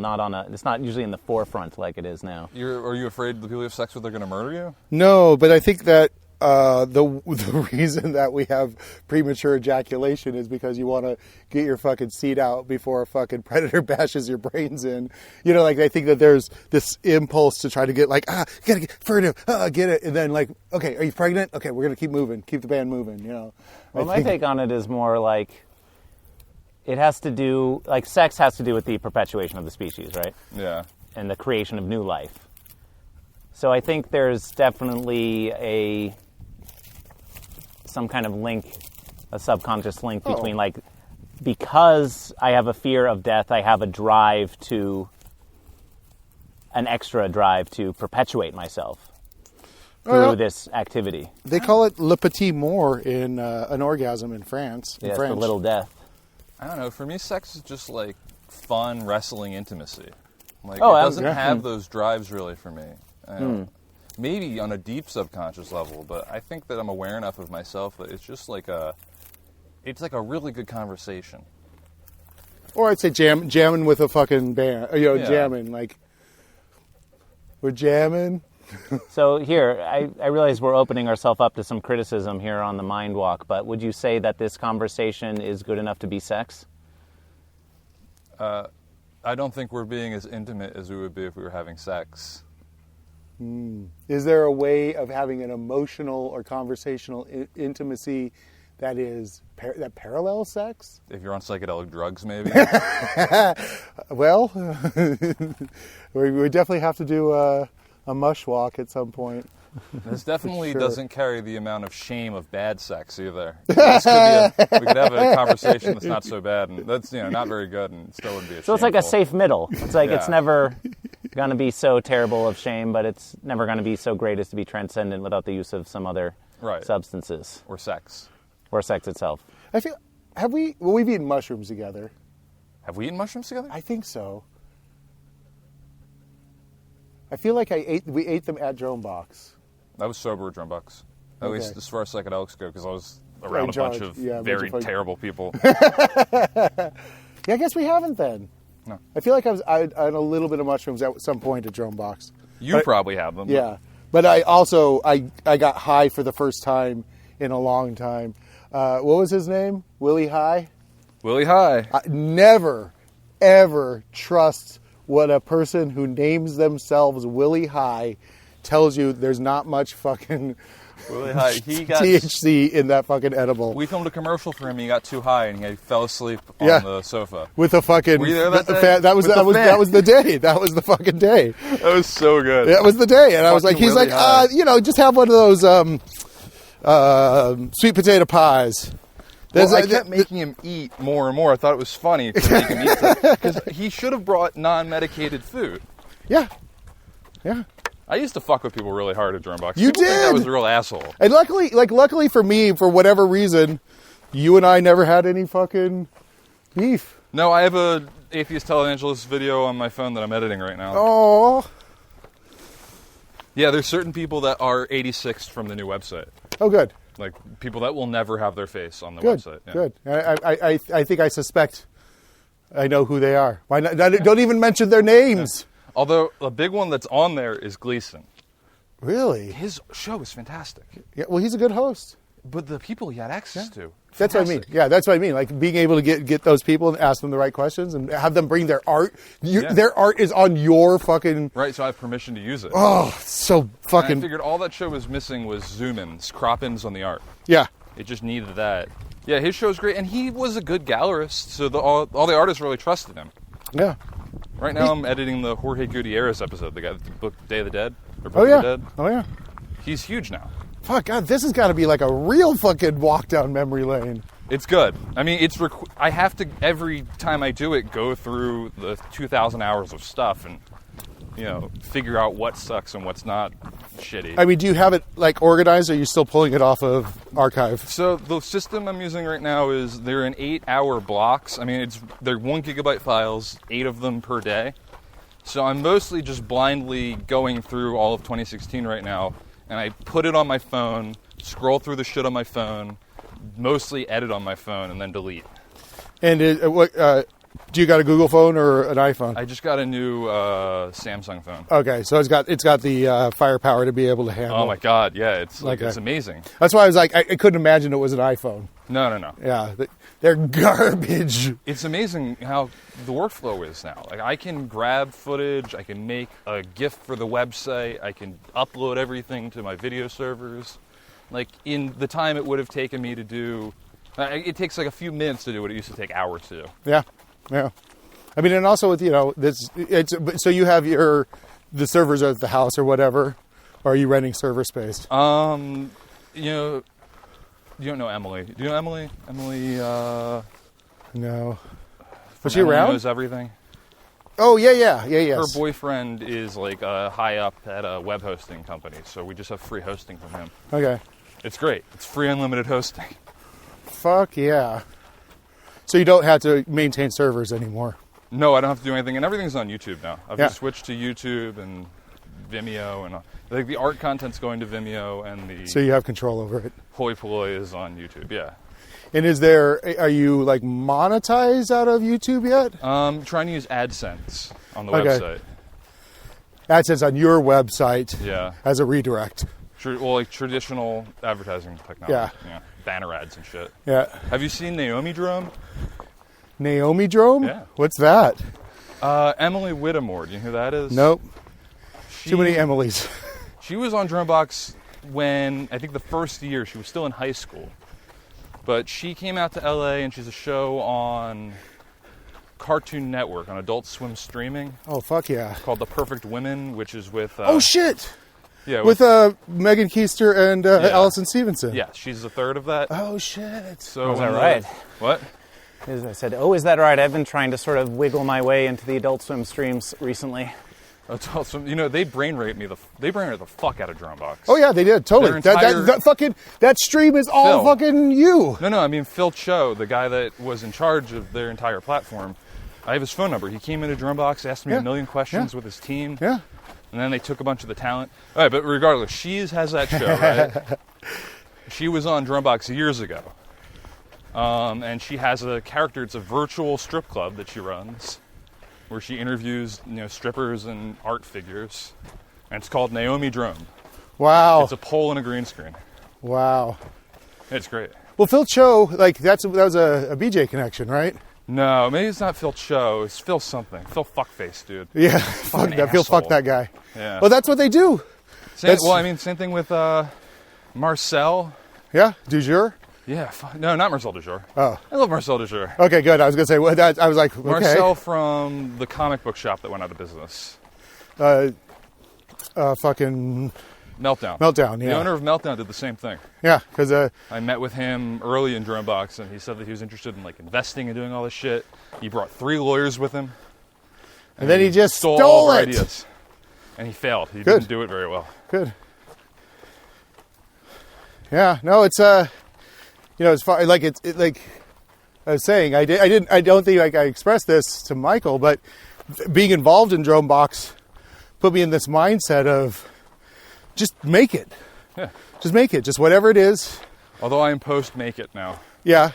it's not usually in the forefront like it is now. Are you afraid the people you have sex with are going to murder you? No, but I think that the reason that we have premature ejaculation is because you want to get your fucking seed out before a fucking predator bashes your brains in. You know, like I think that there's this impulse to try to get like, gotta get furtive, get it. And then like, okay, are you pregnant? Okay, we're going to keep moving, keep the band moving, you know. Well, my take on it is more like it has to do, like sex has to do with the perpetuation of the species, right? Yeah. And the creation of new life. So I think there's definitely some kind of link, a subconscious link between like, because I have a fear of death, I have an extra drive to perpetuate myself through this activity. They call it le petit mort in an orgasm in France. Yes, the little death. I don't know. For me, sex is just like fun wrestling intimacy. Like it Oh, doesn't yeah. have those drives really for me. I don't, maybe on a deep subconscious level, but I think that I'm aware enough of myself that it's just like it's like a really good conversation. Or I'd say jamming with a fucking band. You know, Yeah. jamming. Like, we're jamming. So here, I realize we're opening ourselves up to some criticism here on the Mind Walk, but would you say that this conversation is good enough to be sex? I don't think we're being as intimate as we would be if we were having sex. Is there a way of having an emotional or conversational intimacy that is that parallels sex? If you're on psychedelic drugs, maybe. Well, we definitely have to do a mush walk at some point. This definitely Sure. doesn't carry the amount of shame of bad sex either. This could be we could have a conversation that's not so bad, and that's not very good, and still wouldn't be. So it's like a shameful. safe middle. It's like it's Yeah. never going to be so terrible of shame, but it's never going to be so great as to be transcendent without the use of some other Right. substances Or sex. or sex itself. I feel we've eaten mushrooms together. Have we eaten mushrooms together? I think so. I feel like we ate them at Drone Box. I was sober at Drumbucks. At Okay. least as far as psychedelics go, because I was around a George, bunch of yeah, a bunch very of fucking- terrible people. Yeah, I guess we haven't then. No. I feel like I had a little bit of mushrooms at some point at Drone Box. You probably have them. Yeah, but I also I got high for the first time in a long time. What was his name? Willie High. Willie High. I never, ever trust what a person who names themselves Willie High tells you. There's not much fucking Willie High. He got. THC in that fucking edible. We filmed a commercial for him. He got too high and he fell asleep on Yeah. the sofa. With a fucking Were you there that day? that was With that the was fan. that was the day. That was the fucking day. That was so good. That was the day, and I was like, Fucking he's Willie like, High. just have one of those sweet potato pies. Well, I There's kept making him eat more and more. I thought it was funny to make him eat because he should have brought non-medicated food. yeah. I used to fuck with people really hard at Drumbox. You People think I did? was a real asshole. And luckily for me, for whatever reason, you and I never had any fucking beef. No, I have a Atheist Televangelist video on my phone that I'm editing right now. Oh, Yeah, there's certain people that are 86th from the new website. oh, good, Like people that will never have their face on the good, website. Yeah. good. I think I suspect I know who they are. Why not? Don't even mention their names. Although a big one that's on there is Gleason. Really? His show is fantastic. Yeah. Well, he's a good host. But the people he had access to. That's what I mean. fantastic. Yeah, that's what I mean. Like being able to get those people and ask them the right questions and have them bring their art. Yeah. Their art is on your fucking. Right, so I have permission to use it. Oh, so And I fucking. figured all that show was missing was zoom-ins, crop-ins on the art. Yeah. It just needed that. Yeah, his show's great, and he was a good gallerist, so all the artists really trusted him. Yeah. Right now, I'm editing the Jorge Gutierrez episode, the guy that book Day of the Dead. Or Book Oh of yeah. the Dead. Oh yeah. He's huge now. Fuck God, this has got to be like a real fucking walk down memory lane. It's good. I mean, I have to every time I do it go through the 2,000 hours of stuff and figure out what sucks and what's not shitty. I mean, do you have it like organized, or are you still pulling it off of archive? So the system I'm using right now is they're in 8-hour blocks. I mean, they're 1 gigabyte files, 8 of them per day. So I'm mostly just blindly going through all of 2016 right now, and I put it on my phone, scroll through the shit on my phone, mostly edit on my phone, and then delete. And Do you got a Google phone or an iPhone? I just got a new Samsung phone. Okay, so it's got the firepower to be able to handle. Oh my god, yeah, it's Okay. it's amazing. That's why I was like, I couldn't imagine it was an iPhone. No. Yeah, they're garbage. It's amazing how the workflow is now. Like I can grab footage, I can make a GIF for the website, I can upload everything to my video servers. Like in the time it would have taken me to do, it takes like a few minutes to do what it used to take hours to do. Yeah. I mean, and also with so you have the servers are at the house or whatever, or are you renting server space? You don't know Emily. Do you know Emily? Emily, No. from Was she Emily around? Knows Everything. Oh yeah. Her boyfriend is like high up at a web hosting company, so we just have free hosting from him. Okay. It's great. It's free unlimited hosting. Fuck yeah. So you don't have to maintain servers anymore. No, I don't have to do anything, and everything's on YouTube now. I've Yeah. just switched to YouTube and Vimeo, and like the art content's going to Vimeo, and the So you have control over it. hoi polloi is on YouTube. Yeah. And are you like monetized out of YouTube yet? Trying to use AdSense on the Okay. website. AdSense on your website Yeah. as a redirect. Like traditional advertising technology. Yeah. Banner ads and shit. Yeah. Have you seen Naomi Drome? Naomi Drome? Yeah. What's that? Emily Whittemore. Do you know who that is? Nope. She, Too many Emilys. She was on Drumebox when, I think the first year, she was still in high school. But she came out to LA and she's a show on Cartoon Network, on Adult Swim streaming, Oh, fuck yeah. called The Perfect Women, which is with... Oh, shit. Yeah, With Megan Keister and Allison Stevenson. yeah, she's the third of that. Oh, shit. So Is that right? What? As I said, is that right? I've been trying to sort of wiggle my way into the Adult Swim streams recently. Adult Swim, they brain rape the fuck out of Drumebox. Oh, yeah, they did. Totally. Their entire- That stream is all Phil. fucking you. No, I mean Phil Cho, the guy that was in charge of their entire platform. I have his phone number. He came into Drumebox, asked me Yeah. a million questions Yeah. with his team. Yeah. And then they took a bunch of the talent. All right, but regardless, she has that show, right? She was on Drumbox years ago. And she has a character, it's a virtual strip club that she runs, where she interviews, strippers and art figures. And it's called Naomi Drome. Wow. It's a pole and a green screen. Wow. It's great. Well, Phil Cho, that was a BJ connection, right? No, maybe it's not Phil Cho. It's Phil something. Phil Fuckface, dude. Yeah. Fuck that. Phil, fuck asshole. that guy. Yeah. Well, that's what they do. Same thing with Marcel. Yeah. Du jour? Yeah. No, not Marcel Dujour. Oh. I love Marcel Dujour. Okay, good. I was going to say, I was like, okay. Marcel from the comic book shop that went out of business. Fucking Meltdown. Meltdown, yeah. The owner of Meltdown did the same thing. Yeah, because I met with him early in Drumebox, and he said that he was interested in investing and doing all this shit. He brought 3 lawyers with him. and then he just stole stole all their it. ideas. And he failed. He Good. didn't do it very well. Good. Yeah, no, it's it's fine. Like like I was saying, I don't think I expressed this to Michael, but being involved in Drumebox put me in this mindset of just make it. Yeah. Just make it. Just whatever it is. Although I am post-make it now. Yeah.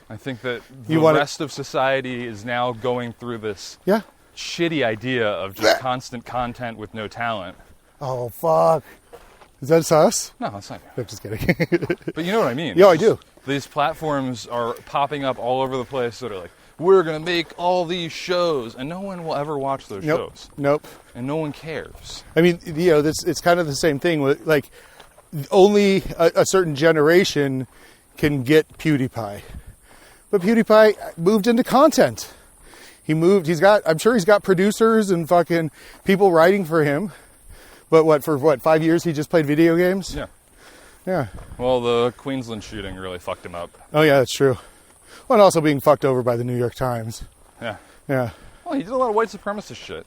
I think that the You wanna- rest of society is now going through this Yeah. shitty idea of just constant content with no talent. Oh, fuck. Is that us? No, that's not. I'm just kidding. But you know what I mean. Yeah, I do. These platforms are popping up all over the place that are like, we're going to make all these shows, and no one will ever watch those shows. Nope. And no one cares. I mean, it's kind of the same thing with only a certain generation can get PewDiePie. But PewDiePie moved into content. I'm sure he's got producers and fucking people writing for him. But for 5 years he just played video games? Yeah. Yeah. Well, the Queensland shooting really fucked him up. Oh yeah, that's true. Well, and also being fucked over by the New York Times. Yeah. Yeah. Well, he did a lot of white supremacist shit.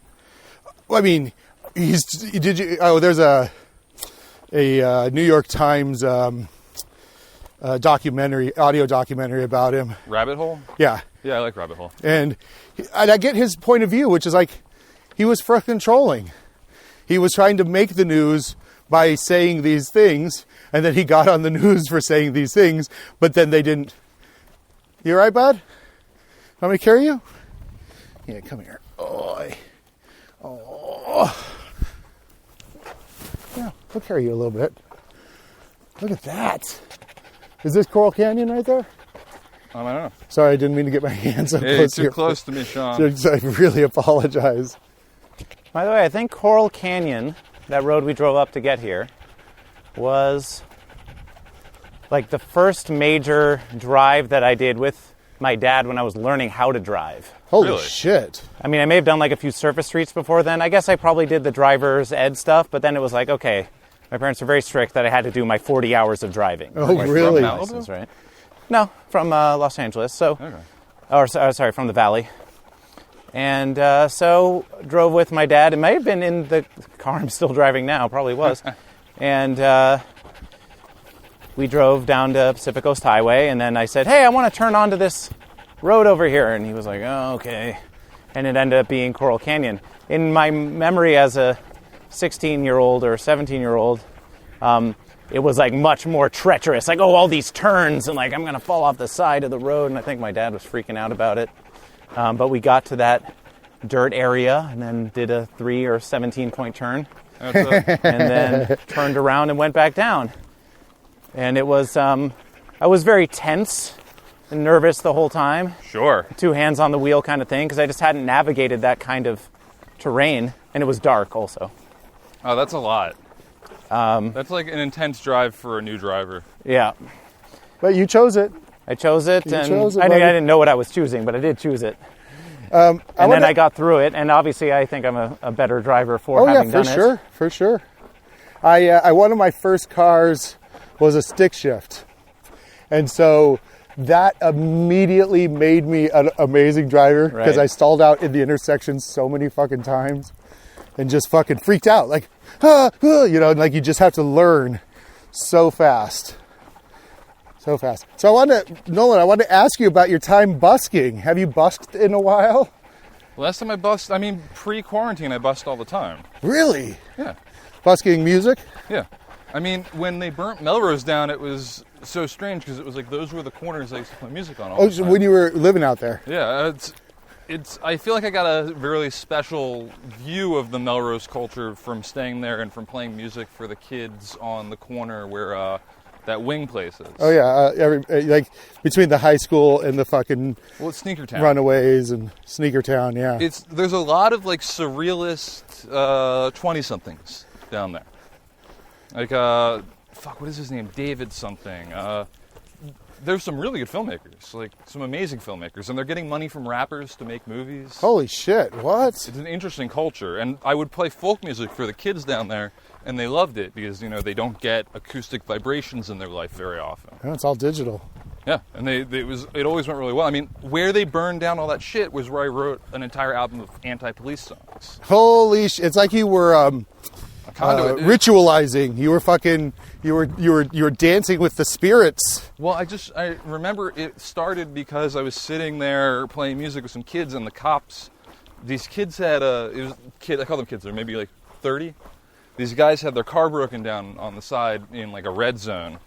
Well, I mean, there's a New York Times audio documentary about him. Rabbit Hole? Yeah. Yeah, I like Rabbit Hole. And I get his point of view, which is he was fucking trolling. He was trying to make the news by saying these things, and then he got on the news for saying these things, but then they didn't. You all right, bud? Want me to carry you? Yeah, come here. Oh. Yeah, we'll carry you a little bit. Look at that. Is this Coral Canyon right there? I don't know. Sorry, I didn't mean to get my hands up Hey, close you're too close to me, Sean. So I really apologize. By the way, I think Coral Canyon, that road we drove up to get here, was like the first major drive that I did with my dad when I was learning how to drive. Holy Really? shit. I mean, I may have done like a few surface streets before then. I guess I probably did the driver's ed stuff, but then it was like, okay, my parents are very strict that I had to do my 40 hours of driving. Oh, Like really? from Malibu? License, right? No, from Los Angeles. So, Okay. sorry, from the Valley. And so drove with my dad. It may have been in the car I'm still driving now, probably was. And we drove down to Pacific Coast Highway, and then I said, hey, I want to turn onto this road over here. And he was like, oh, okay. And it ended up being Coral Canyon. In my memory as a 16-year-old or 17-year-old, it was like much more treacherous. Like, oh, all these turns, and like I'm going to fall off the side of the road. And I think my dad was freaking out about it. But we got to that dirt area and then did a 3 or 17-point turn. That's it. And then turned around and went back down. And it was, I was very tense and nervous the whole time. Sure. 2 hands on the wheel kind of thing, because I just hadn't navigated that kind of terrain. And it was dark also. Oh, that's a lot. That's like an intense drive for a new driver. Yeah. But you chose it. I chose it, You and chose it, I buddy. didn't know what I was choosing, but I did choose it. And then I got through it, and obviously I think I'm a better driver for having done it. For sure. One of my first cars was a stick shift. And so that immediately made me an amazing driver because Right. I stalled out in the intersection so many fucking times and just fucking freaked out. Like, and like you just have to learn so fast. So fast. So Nolan, I wanted to ask you about your time busking. Have you busked in a while? Last time I bust, pre-quarantine, I bust all the time. Really? Yeah. Busking music? Yeah. I mean, when they burnt Melrose down, it was so strange because it was like those were the corners I used to play music on all Oh, the so time. when you were living out there? Yeah, it's. I feel like I got a really special view of the Melrose culture from staying there and from playing music for the kids on the corner where that wing place is. Oh yeah, like between the high school and the fucking Well, it's Sneaker Town. Runaways and Sneaker Town, yeah. There's a lot of like surrealist 20-somethings down there. Like what is his name? David something. There's some really good filmmakers, like some amazing filmmakers, and they're getting money from rappers to make movies. Holy shit! What? It's an interesting culture, and I would play folk music for the kids down there, and they loved it because they don't get acoustic vibrations in their life very often. Oh, it's all digital. Yeah, and it always went really well. I mean, where they burned down all that shit was where I wrote an entire album of anti-police songs. Holy shit! It's like you were ritualizing. You were fucking. You were dancing with the spirits. Well, I remember it started because I was sitting there playing music with some kids, and the cops. These kids had I call them kids. They're maybe like 30. These guys had their car broken down on the side in like a red zone,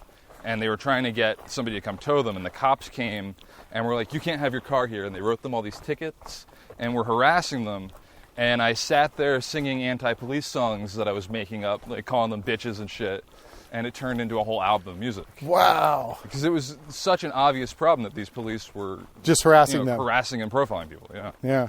and they were trying to get somebody to come tow them, and the cops came and were like, "You can't have your car here," and they wrote them all these tickets and were harassing them. And I sat there singing anti-police songs that I was making up, like calling them bitches and shit. And it turned into a whole album of music. Wow! Because it was such an obvious problem that these police were Just harassing them. harassing and profiling people. Yeah. Yeah.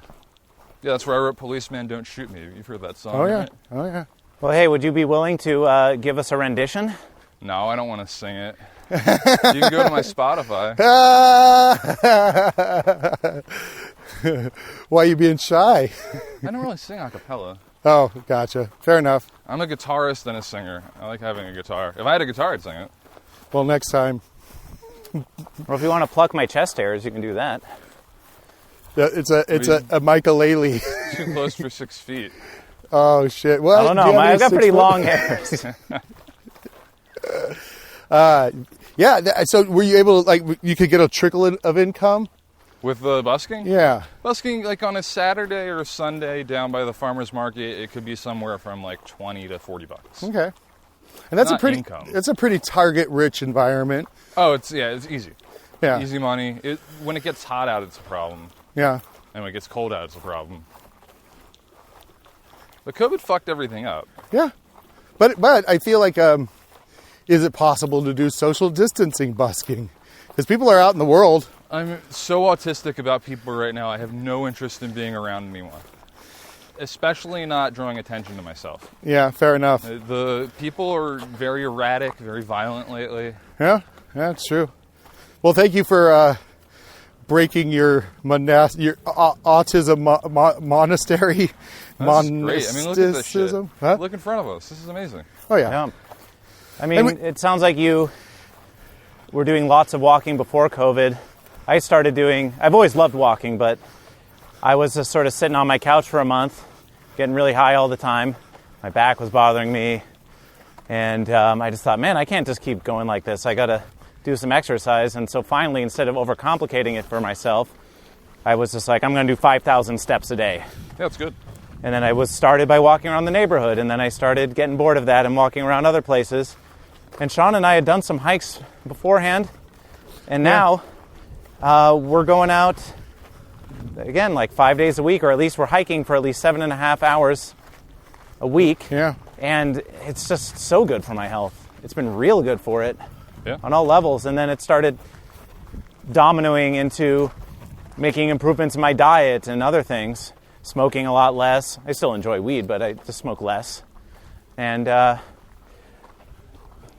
Yeah, that's where I wrote "Policeman, Don't Shoot Me." You've heard that song? Oh yeah. Right? Oh yeah. Well, hey, would you be willing to give us a rendition? No, I don't want to sing it. You can go to my Spotify. Why are you being shy? I don't really sing a cappella. Oh, gotcha. Fair enough. I'm a guitarist and a singer. I like having a guitar. If I had a guitar, I'd sing it. Well, next time. Or if you want to pluck my chest hairs, you can do that. Yeah, it's a ukulele. Too close for 6 feet. Oh shit! Well, I don't know. I've got pretty long hairs. Yeah. So, were you able to you could get a trickle of income? With the busking? Yeah. Busking, like on a Saturday or a Sunday down by the farmer's market, it could be somewhere from like $20 to $40. Okay. And that's Not income. That's a pretty target-rich environment. Oh, it's easy. Yeah. Easy money. When it gets hot out, it's a problem. Yeah. And when it gets cold out, it's a problem. But COVID fucked everything up. Yeah. But I feel like, is it possible to do social distancing busking? Because people are out in the world. I'm so autistic about people right now, I have no interest in being around anyone. Especially not drawing attention to myself. Yeah, fair enough. The people are very erratic, very violent lately. Yeah, it's true. Well, thank you for breaking your autism monastery. This is great. I mean, look at this shit. Huh? Look in front of us. This is amazing. Oh, yeah. I mean, it sounds like you were doing lots of walking before COVID. I've always loved walking, but I was just sort of sitting on my couch for a month, getting really high all the time. My back was bothering me. And I just thought, man, I can't just keep going like this. I got to do some exercise. And so finally, instead of overcomplicating it for myself, I was just like, I'm going to do 5,000 steps a day. Yeah, that's good. And then I started by walking around the neighborhood. And then I started getting bored of that and walking around other places. And Sean and I had done some hikes beforehand. And now we're going out, again, like 5 days a week, or at least we're hiking for at least 7.5 hours a week. Yeah. And it's just so good for my health. It's been real good for it on all levels. And then it started dominoing into making improvements in my diet and other things. Smoking a lot less. I still enjoy weed, but I just smoke less. And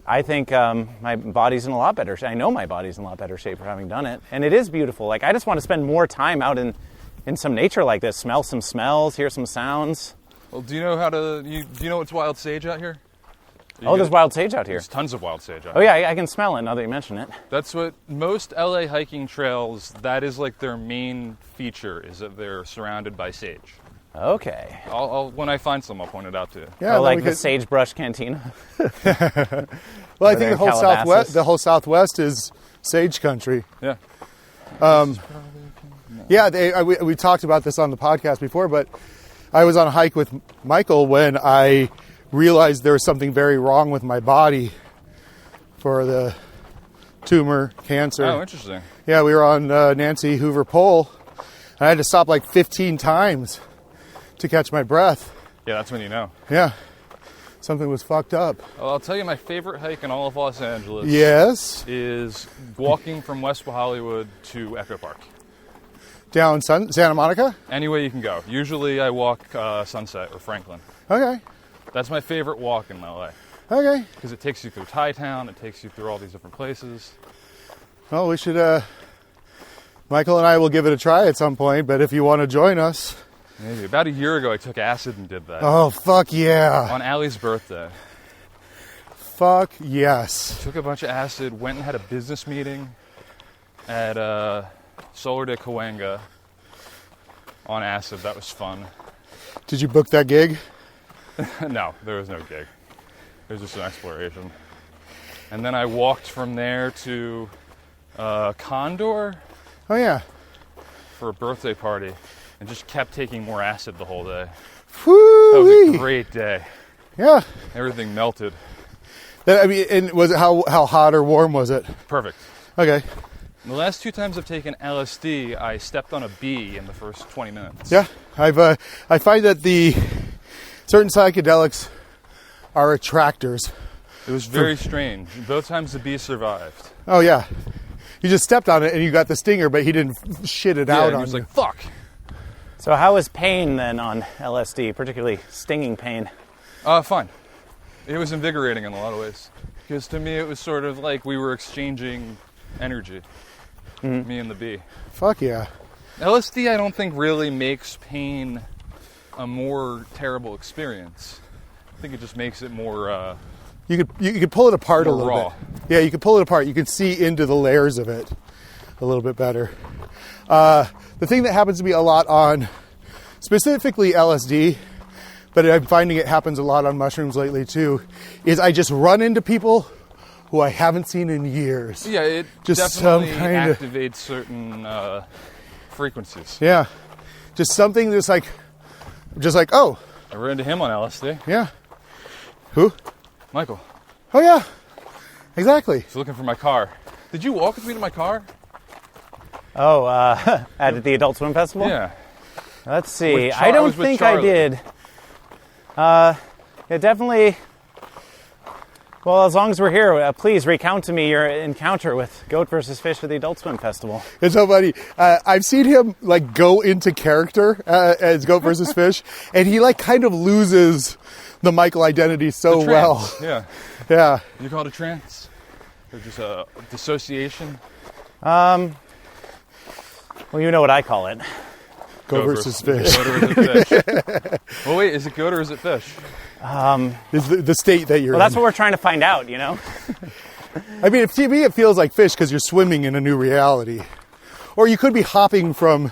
I think my body's in a lot better shape. I know my body's in a lot better shape for having done it. And it is beautiful. Like, I just want to spend more time out in some nature like this. Smell some smells, hear some sounds. Well, do you know what's wild sage out here? There's wild sage out here. There's tons of wild sage out here. Oh, yeah, I can smell it now that you mention it. That's what most LA hiking trails, that is like their main feature, is that they're surrounded by sage. Okay. I'll when I find some, I'll point it out to you. Yeah, like the Sagebrush Cantina. Well, I think the whole Southwest is sage country. Yeah. We talked about this on the podcast before, but I was on a hike with Michael when I realized there was something very wrong with my body for the tumor, cancer. Oh, interesting. Yeah, we were on Nancy Hoover Pole, and I had to stop like 15 times to catch my breath. Yeah, that's when you know. Yeah, something was fucked up. Well, I'll tell you, my favorite hike in all of Los Angeles is walking from West Hollywood to Echo Park. Down Santa Monica? Any way you can go. Usually I walk Sunset or Franklin. Okay. That's my favorite walk in LA. Okay. Because it takes you through Thai Town, it takes you through all these different places. Well, we should, Michael and I will give it a try at some point, but if you want to join us. Maybe. About a year ago I took acid and did that. Oh, fuck yeah. On Allie's birthday. Fuck yes. Took a bunch of acid, went and had a business meeting at Solar de Cahuenga on acid. That was fun. Did you book that gig? No, there was no gig. It was just an exploration. And then I walked from there to Condor Oh, yeah. for a birthday party and just kept taking more acid the whole day. Woo! That was a great day. Yeah. Everything melted. And was it how hot or warm was it? Perfect. Okay. The last 2 times I've taken LSD, I stepped on a bee in the first 20 minutes. Yeah. I find that the certain psychedelics are attractors. It was very strange. Both times the bee survived. Oh, yeah. You just stepped on it and you got the stinger, but he didn't shit it out and on he was you. like, fuck. So how is pain then on LSD, particularly stinging pain? Fine. It was invigorating in a lot of ways. Because to me it was sort of like we were exchanging energy. Mm-hmm. Me and the bee. Fuck yeah. LSD I don't think really makes pain a more terrible experience. I think it just makes it more You could pull it apart a little raw. bit. Yeah, you could pull it apart. You could see into the layers of it a little bit better. The thing that happens to me a lot on specifically LSD, but I'm finding it happens a lot on mushrooms lately too, is I just run into people who I haven't seen in years. Yeah, it just definitely some kind activates certain frequencies. Yeah, just something that's like, oh. I ran into him on LSD. Yeah. Who? Michael. Oh yeah, exactly. He's looking for my car. Did you walk with me to my car? Oh, at the Adult Swim Festival? Yeah. Let's see. With I don't was with think I Charlie. did. Yeah, definitely. Well, as long as we're here, please recount to me your encounter with Goat versus Fish at the Adult Swim Festival. It's so funny. I've seen him like go into character as Goat versus Fish, and he like kind of loses the Michael identity so The well. trance, Yeah. Yeah. You call it a trance? Or just a dissociation? Well, you know what I call it. Goat versus Fish. Goat or is it fish? Well, wait, is it goat or is it fish? Is the state that you're Well, that's in. what we're trying to find out, you know? I mean, to me, it feels like fish because you're swimming in a new reality. Or you could be hopping from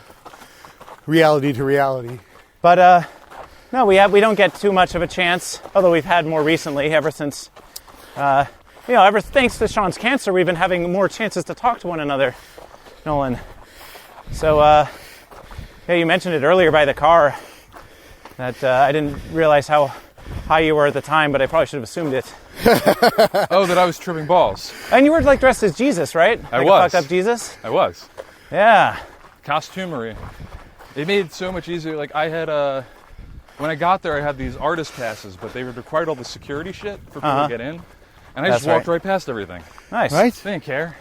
reality to reality. But, no, we don't get too much of a chance, although we've had more recently, ever since, ever thanks to Sean's cancer, we've been having more chances to talk to one another, Nolan. So, you mentioned it earlier by the car, that I didn't realize how high you were at the time, but I probably should have assumed it. Oh, that I was tripping balls. And you were like dressed as Jesus, right? I like was. a fucked up Jesus? I was. Yeah. Costumery. It made it so much easier. Like, I had, when I got there, I had these artist passes, but they required all the security shit for people to get in. And I just That's walked right past everything. Nice. Right? They didn't care.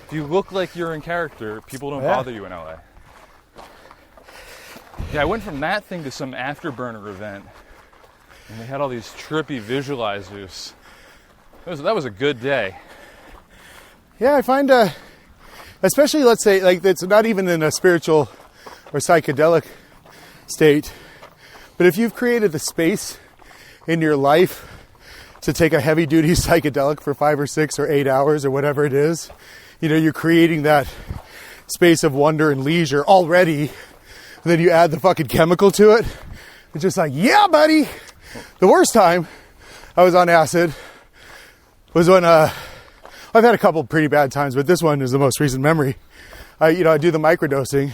If you look like you're in character, people don't Yeah. bother you in LA. Yeah, I went from that thing to some afterburner event. And they had all these trippy visualizers. That was a good day. Yeah, I find, especially let's say, like it's not even in a spiritual or psychedelic state, but if you've created the space in your life to take a heavy duty psychedelic for 5 or 6 or 8 hours or whatever it is, you're creating that space of wonder and leisure already. And then you add the fucking chemical to it. It's just like, yeah, buddy. The worst time I was on acid was when, I've had a couple pretty bad times, but this one is the most recent memory. I do the microdosing,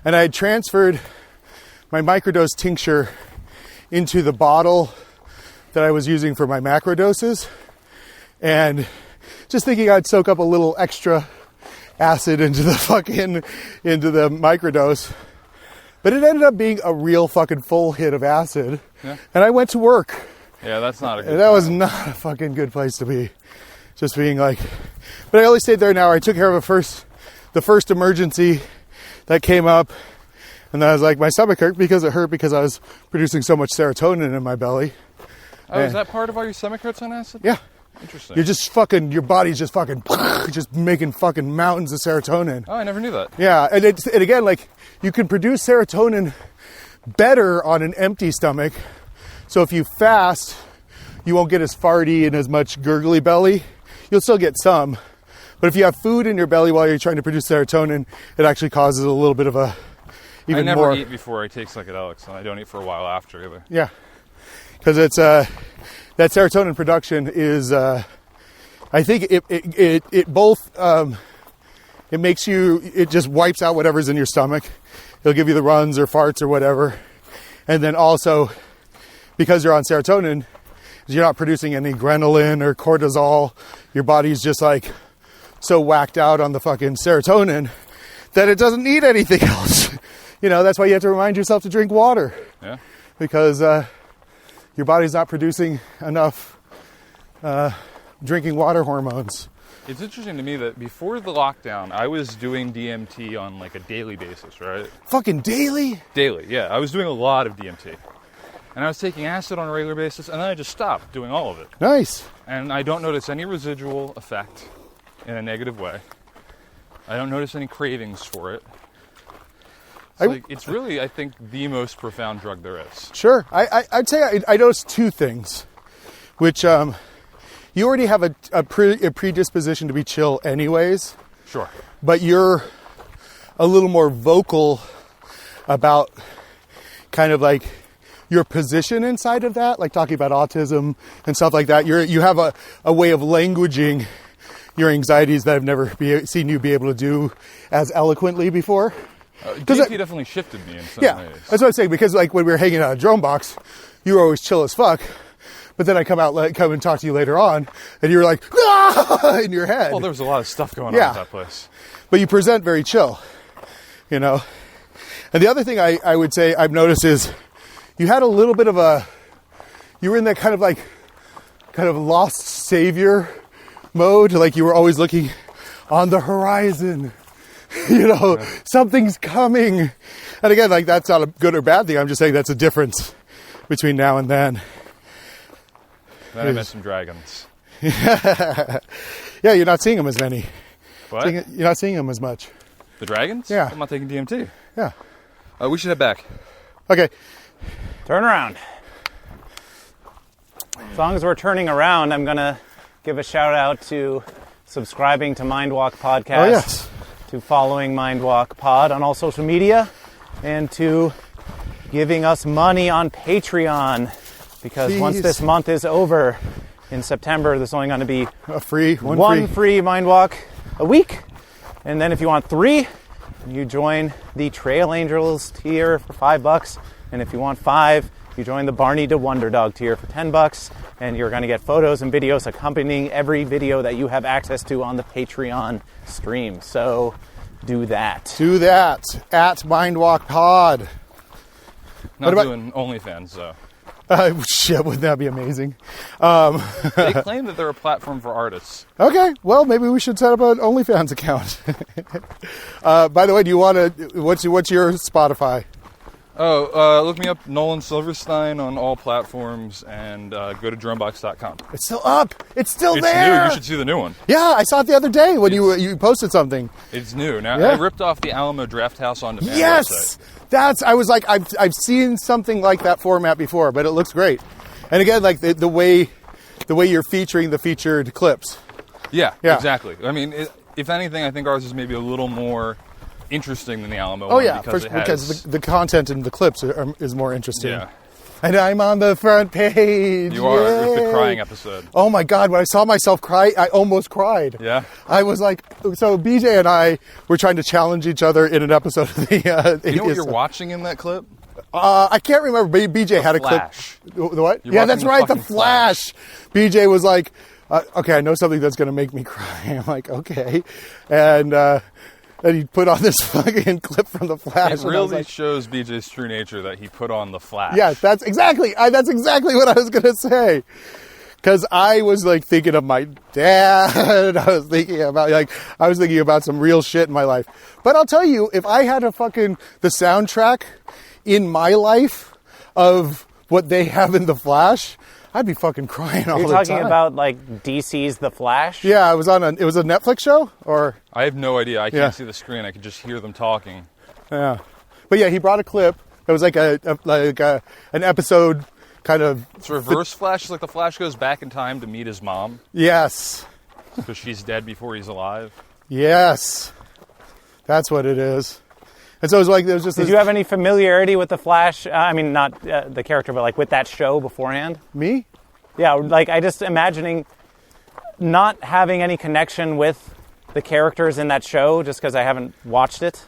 and I had transferred my microdose tincture into the bottle that I was using for my macrodoses, and just thinking I'd soak up a little extra acid into the microdose. But it ended up being a real fucking full hit of acid. Yeah. And I went to work. Yeah, that's not a good And that was time. not a fucking good place to be. Just being like, but I only stayed there an hour. I took care of the first emergency that came up. And then I was like, my stomach hurt because I was producing so much serotonin in my belly. Oh, is that part of why your stomach hurts on acid? Yeah. Interesting. Your body's just fucking, just making fucking mountains of serotonin. Oh, I never knew that. Yeah, and again, like, you can produce serotonin better on an empty stomach. So if you fast, you won't get as farty and as much gurgly belly. You'll still get some. But if you have food in your belly while you're trying to produce serotonin, it actually causes a little bit of a even I never more. eat before I take psychedelics, and I don't eat for a while after either. Yeah, because it's that serotonin production is. I think it both. It makes you. It just wipes out whatever's in your stomach. It'll give you the runs or farts or whatever, and then also because you're on serotonin, you're not producing any adrenaline or cortisol. Your body's just like so whacked out on the fucking serotonin that it doesn't need anything else. That's why you have to remind yourself to drink water. Yeah. Because your body's not producing enough drinking water hormones. It's interesting to me that before the lockdown, I was doing DMT on like a daily basis, right? Fucking daily? Daily, yeah. I was doing a lot of DMT. And I was taking acid on a regular basis, and then I just stopped doing all of it. Nice. And I don't notice any residual effect in a negative way. I don't notice any cravings for it. It's really, I think, the most profound drug there is. Sure. I'd say I noticed two things, which you already have a predisposition to be chill anyways. Sure. But you're a little more vocal about kind of like your position inside of that, like talking about autism and stuff like that. You have a way of languaging your anxieties that I've never seen you be able to do as eloquently before. DMT definitely shifted me in some Yeah, ways. that's what I'm saying, because like when we were hanging out at Drone Box, you were always chill as fuck. But then I come and talk to you later on, and you were like, ah! In your head. Well, there was a lot of stuff going on Yeah. at that place. But you present very chill, And And the other thing I would say I've noticed is you had a little bit of you were in that kind of lost savior mode, like you were always looking on the horizon, something's coming. And again, like that's not a good or bad thing. I'm just saying that's a difference between now and then. Then I met some dragons. Yeah, you're not seeing them as many. What? You're not seeing them as much. The dragons? Yeah. I'm not taking DMT. Yeah. We should head back. Okay. Turn around. As long as we're turning around, I'm going to give a shout out to subscribing to Mindwalk Podcast, Oh, yes. to following Mindwalk Pod on all social media, and to giving us money on Patreon. Because once Please. this month is over, in September, there's only going to be one free Mindwalk a week. And then if you want 3, you join the Trail Angels tier for $5. And if you want 5, you join the Barney to Wonder Dog tier for $10. And you're going to get photos and videos accompanying every video that you have access to on the Patreon stream. So do that. Do that at Mindwalk Pod. Not doing OnlyFans, though. Shit, wouldn't that be amazing? They claim that they're a platform for artists. Okay, well, maybe we should set up an OnlyFans account. By the way, do you want to? What's your Spotify? Look me up, Nolan Silverstein, on all platforms, and go to drumebox.com. It's still up. It's still It's there. new. You should see the new one. Yeah, I saw it the other day when you posted something. It's new. Now, Yeah. I ripped off the Alamo Draft House on demand Yes, website. I was like, I've seen something like that format before, but it looks great. And again, like the way you're featuring the featured clips. Yeah, Yeah. exactly. I mean, if anything, I think ours is maybe a little more interesting than the Alamo Oh one. yeah, because the content in the clips is more interesting. Yeah. And I'm on the front page. You are with the Yay. crying episode. Oh my God, when I saw myself cry, I almost cried. Yeah? I was like, so BJ and I were trying to challenge each other in an episode of the... You know what you're watching in that clip? I can't remember, but BJ had a Flash. clip. The what? You're Yeah, watching that's the right, the fucking Flash. BJ was like, okay, I know something that's going to make me cry. I'm like, okay. And he put on this fucking clip from the Flash. It and I was really like, shows BJ's true nature that he put on the Flash. yeah, that's exactly what I was going to say. Because I was like thinking of my dad. I was thinking about some real shit in my life. But I'll tell you, if I had the soundtrack in my life of what they have in the Flash, I'd be fucking crying all the time. You're talking about like DC's The Flash? Yeah, it was a Netflix show, or I have no idea. I can't Yeah. see the screen. I can just hear them talking. yeah. But yeah, he brought a clip. It was like an episode kind of. It's reverse Flash. It's like the Flash goes back in time to meet his mom Yes. because she's dead before he's alive. Yes. That's what it is. And so it was like there was just. Did you have any familiarity with The Flash? I mean, not the character, but like with that show beforehand? Me? Yeah, like I just imagining not having any connection with the characters in that show just because I haven't watched it.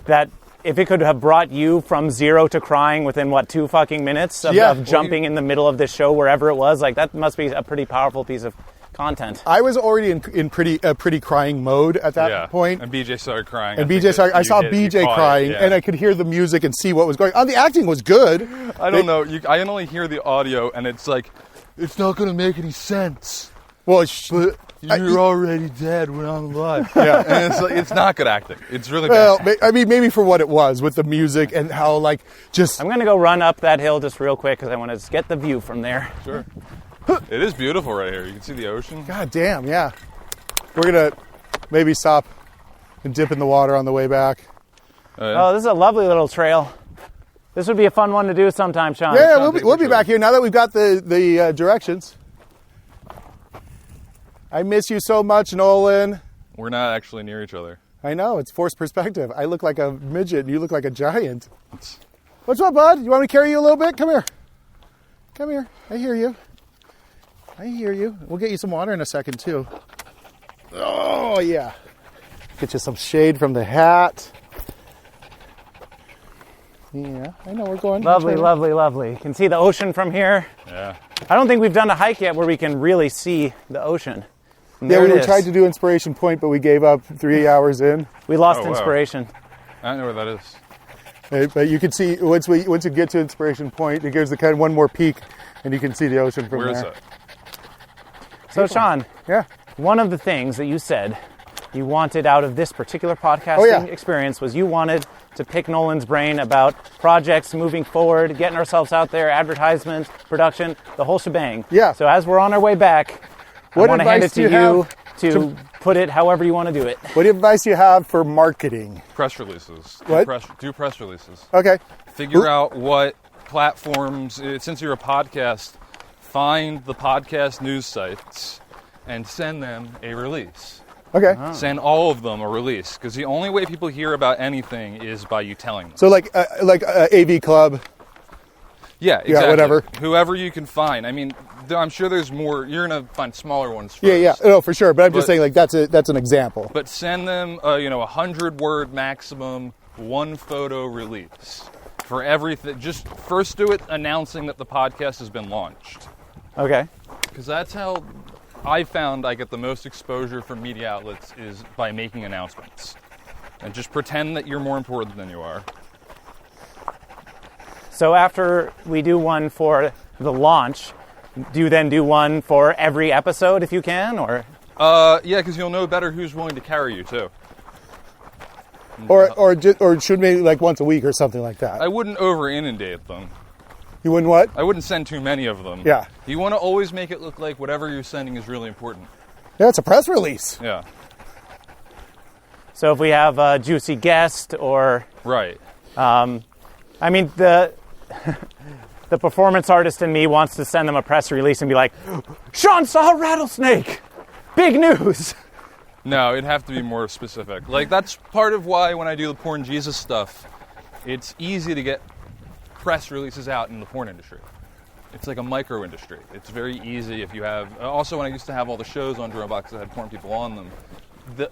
That if it could have brought you from 0 to crying within, 2 fucking minutes of, Yeah. of jumping in the middle of this show, wherever it was, like that must be a pretty powerful piece of content. I was already in pretty crying mode at that point. And BJ started crying. And I saw BJ crying, and I could hear the music and see what was going on. The acting was good. I don't know. I can only hear the audio, and it's like, it's not going to make any sense. Well, You're already dead when I'm alive. Yeah. And it's like, it's not good acting. It's really well, bad. I mean, maybe for what it was with the music and how just. I'm going to go run up that hill just real quick because I want to just get the view from there. Sure. It is beautiful right here. You can see the ocean. God damn, yeah. We're gonna maybe stop and dip in the water on the way back. Oh, this is a lovely little trail. This would be a fun one to do sometime, Sean. Yeah, we'll be back here now that we've got the directions. I miss you so much, Nolan. We're not actually near each other. I know, it's forced perspective. I look like a midget and you look like a giant. What's up, bud? You want me to carry you a little bit? Come here. Come here. I hear you. We'll get you some water in a second, too. Oh, yeah. Get you some shade from the hat. Yeah, I know we're going. Lovely, lovely, lovely. You can see the ocean from here. Yeah. I don't think we've done a hike yet where we can really see the ocean. And Yeah, there we it were is. trying to do Inspiration Point, but we gave up 3 hours in. We lost Oh, wow. inspiration. I don't know where that is. Right, but you can see once you get to Inspiration Point, it gives the kind of one more peak, and you can see the ocean from Where there. is it? So, Sean, Yeah. one of the things that you said you wanted out of this particular podcasting experience was you wanted to pick Nolan's brain about projects moving forward, getting ourselves out there, advertisements, production, the whole shebang. Yeah. So as we're on our way back, What I want to hand it advice to do you you have to put it however you want to do it. What advice do you have for marketing? Press releases. What? Do press releases. Okay. Figure out what platforms, since you're a podcast, find the podcast news sites and send them a release. Okay. Send all of them a release, because the only way people hear about anything is by you telling them. So like AV Club. Yeah, exactly. whatever. Whoever you can find. I mean, I'm sure there's more. You're going to find smaller ones first. Yeah. No, for sure. But I'm just saying, like, that's an example. But send them, 100-word maximum, one photo release for everything. Just first do it announcing that the podcast has been launched, Okay. because that's how I found I get the most exposure from media outlets is by making announcements, and just pretend that you're more important than you are. So after we do one for the launch, do you then do one for every episode if you can, or? Yeah, because you'll know better who's willing to carry you too. Or should maybe like once a week or something like that. I wouldn't over inundate them. You wouldn't what? I wouldn't send too many of them. Yeah. You want to always make it look like whatever you're sending is really important. Yeah, it's a press release. Yeah. So if we have a juicy guest or, Right. I mean, the performance artist in me wants to send them a press release and be like, Sean saw a rattlesnake! Big news! No, it'd have to be more specific. Like, that's part of why when I do the Porn Jesus stuff, it's easy to get press releases out in the porn industry. It's like a micro industry. It's very easy if you have... Also, when I used to have all the shows on Dropbox that had porn people on them,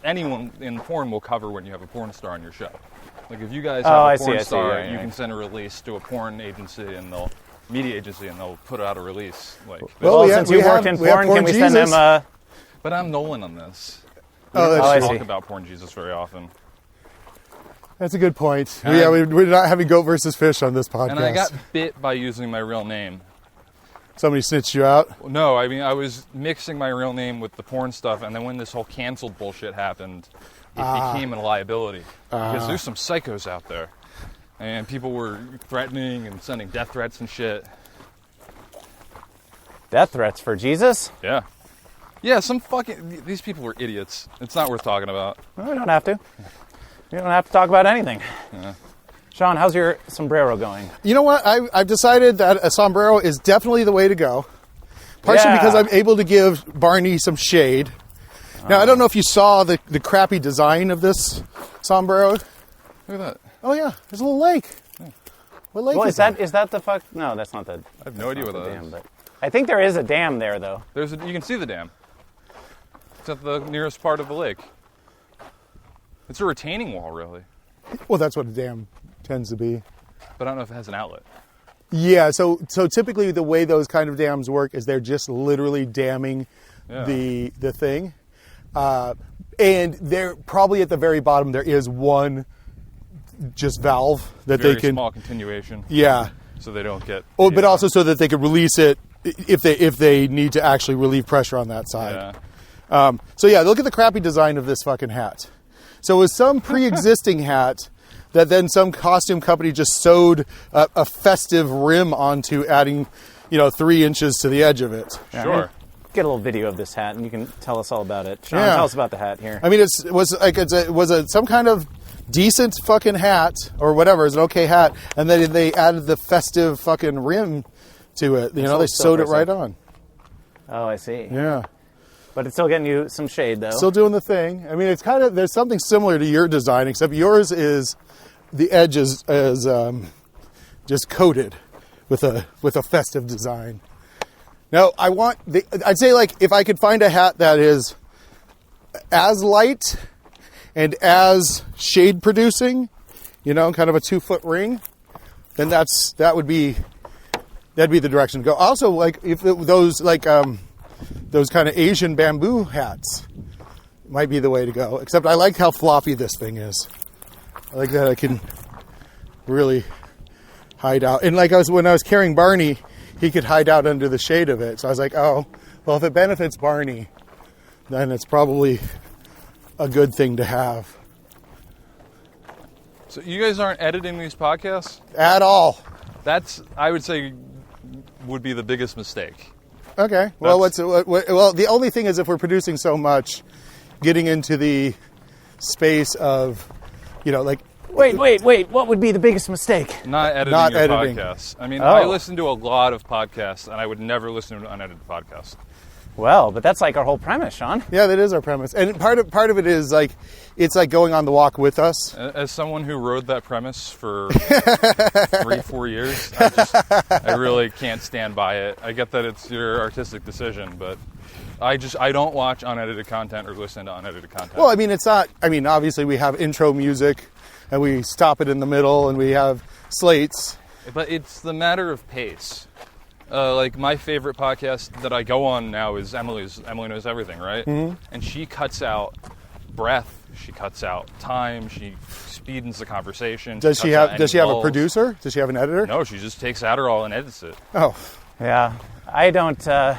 anyone in porn will cover when you have a porn star on your show. Like, if you guys have a porn star, you can send a release to a porn agency and media agency, and they'll put out a release. Like, Well, since you worked in porn, can we send them a... But I'm Nolan on this. Oh, I see. talk about Porn Jesus very often. That's a good point. And We're not having goat versus fish on this podcast. And I got bit by using my real name. Somebody snitched you out? No, I mean, I was mixing my real name with the porn stuff, and then when this whole canceled bullshit happened, it became a liability. Because there's some psychos out there. And people were threatening and sending death threats and shit. Death threats for Jesus? Yeah. Yeah, these people were idiots. It's not worth talking about. Well, we don't have to. You don't have to talk about anything. Yeah. Sean, how's your sombrero going? You know what? I've decided that a sombrero is definitely the way to go. Partially because I'm able to give Barney some shade. Now, I don't know if you saw the crappy design of this sombrero. Look at that. Oh, yeah. There's a little lake. What lake Well, is that? is that the fuck? No, that's not the. I have no idea what the that dam, is. but I think there is a dam there, though. You can see the dam. It's at the nearest part of the lake. It's a retaining wall, really. Well, that's what a dam tends to be. But I don't know if it has an outlet. Yeah, so typically the way those kind of dams work is they're just literally damming the thing. And they're probably at the very bottom there is one just valve that Very they can... small continuation. Yeah. So they don't get... But also so that they could release it if they need to actually relieve pressure on that side. Yeah. Look at the crappy design of this fucking hat. So it was some pre-existing hat that then some costume company just sewed a festive rim onto, adding, 3 inches to the edge of it. Sure. Get a little video of this hat, and you can tell us all about it. Sean, Yeah. tell us about the hat here. I mean, it was some kind of decent fucking hat or whatever. It's an okay hat, and then they added the festive fucking rim to it. They sewed it right on. Oh, I see. Yeah. But it's still getting you some shade, though. Still doing the thing. I mean, it's kind of, there's something similar to your design, except yours is, the edge is just coated with a festive design. Now, I'd say, like, if I could find a hat that is as light and as shade producing, kind of a 2-foot ring, then that'd be the direction to go. Also, like, if those kind of Asian bamboo hats might be the way to go. Except I like how floppy this thing is. I like that I can really hide out. And like when I was carrying Barney, he could hide out under the shade of it. So I was like, oh, well, if it benefits Barney, then it's probably a good thing to have. So you guys aren't editing these podcasts? At all. That's, I would say, would be the biggest mistake. Okay. Well, well, the only thing is if we're producing so much, getting into the space of, like... Wait. What would be the biggest mistake? Not editing podcasts. I mean, I listen to a lot of podcasts, and I would never listen to an unedited podcast. Well, but that's like our whole premise, Sean. Yeah, that is our premise. And part of it is like, it's like going on the walk with us. As someone who rode that premise for 3-4 years, I really can't stand by it. I get that it's your artistic decision, but I don't watch unedited content or listen to unedited content. Well, I mean, it's not, obviously we have intro music and we stop it in the middle and we have slates. But it's the matter of pace. Like my favorite podcast that I go on now is Emily's. Emily Knows Everything, right? Mm-hmm. And she cuts out breath. She cuts out time. She speeds the conversation. Does she have a producer? Does she have an editor? No, she just takes Adderall and edits it. Oh, yeah. I don't. Yeah,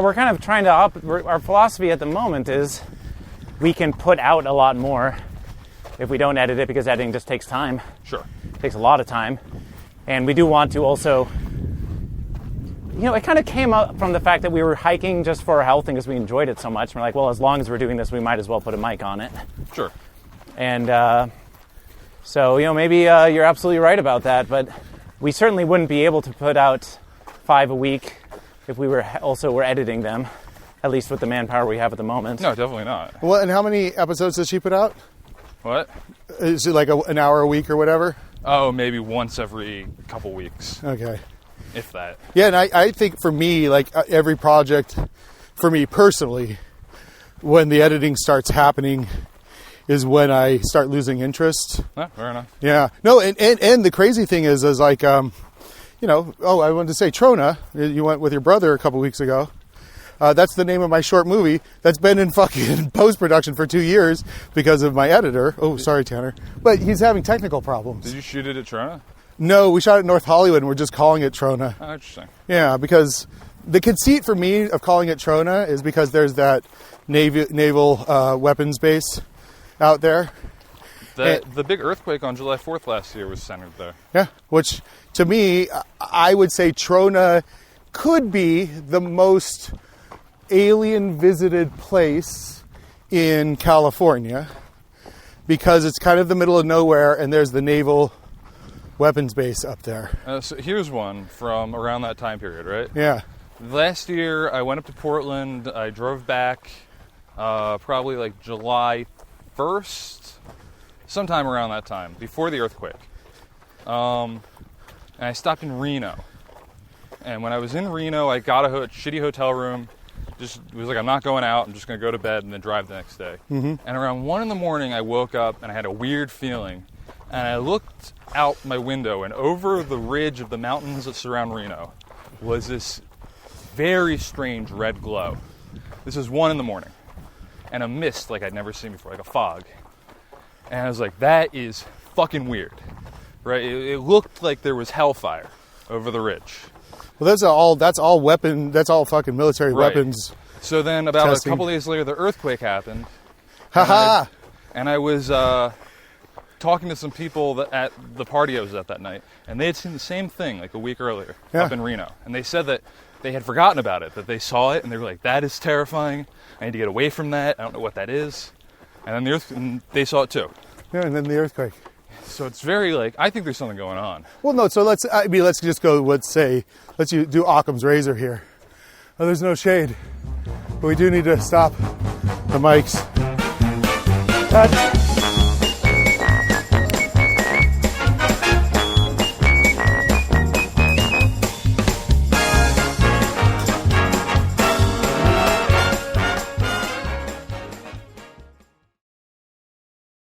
we're kind of trying to. Our philosophy at the moment is we can put out a lot more if we don't edit it because editing just takes time. Sure. It takes a lot of time. And we do want to also, it kind of came up from the fact that we were hiking just for our health and because we enjoyed it so much. We're like, well, as long as we're doing this, we might as well put a mic on it. Sure. And so, maybe you're absolutely right about that, but we certainly wouldn't be able to put out 5 a week if we were editing them, at least with the manpower we have at the moment. No, definitely not. Well, and how many episodes does she put out? What? Is it like an hour a week or whatever? Oh, maybe once every couple weeks. Okay. If that. Yeah, and I think for me, like every project, for me personally, when the editing starts happening is when I start losing interest. Fair enough. Yeah. No, and the crazy thing is like, I wanted to say Trona, you went with your brother a couple weeks ago. That's the name of my short movie that's been in fucking post-production for 2 years because of my editor. Oh, sorry, Tanner. But he's having technical problems. Did you shoot it at Trona? No, we shot it in North Hollywood and we're just calling it Trona. Oh, interesting. Yeah, because the conceit for me of calling it Trona is because there's that naval weapons base out there. The big earthquake on July 4th last year was centered there. Yeah, which to me, I would say Trona could be the most alien visited place in California because it's kind of the middle of nowhere and there's the naval weapons base up there. So here's one from around that time period, right? Yeah. Last year I went up to Portland. I drove back probably like July 1st, sometime around that time, before the earthquake. And I stopped in Reno. And when I was in Reno, I got a shitty hotel room. It was like, I'm not going out. I'm just going to go to bed and then drive the next day. Mm-hmm. And around 1 a.m, I woke up and I had a weird feeling. And I looked out my window, and over the ridge of the mountains that surround Reno was this very strange red glow. This was 1 a.m. And a mist like I'd never seen before, like a fog. And I was like, that is fucking weird. Right? It looked like there was hellfire over the ridge. Well, that's all fucking military weapons. So then about testing. A couple days later, the earthquake happened. Haha! And I was talking to some people at the party I was at that night, and they had seen the same thing like a week earlier up in Reno. And they said that they had forgotten about it, that they saw it, and they were like, that is terrifying. I need to get away from that. I don't know what that is. And then they saw it too. Yeah, and then the earthquake. So it's very I think there's something going on. Well, no, so let's just go, let's do Occam's razor here. Oh, there's no shade, but we do need to stop the mics.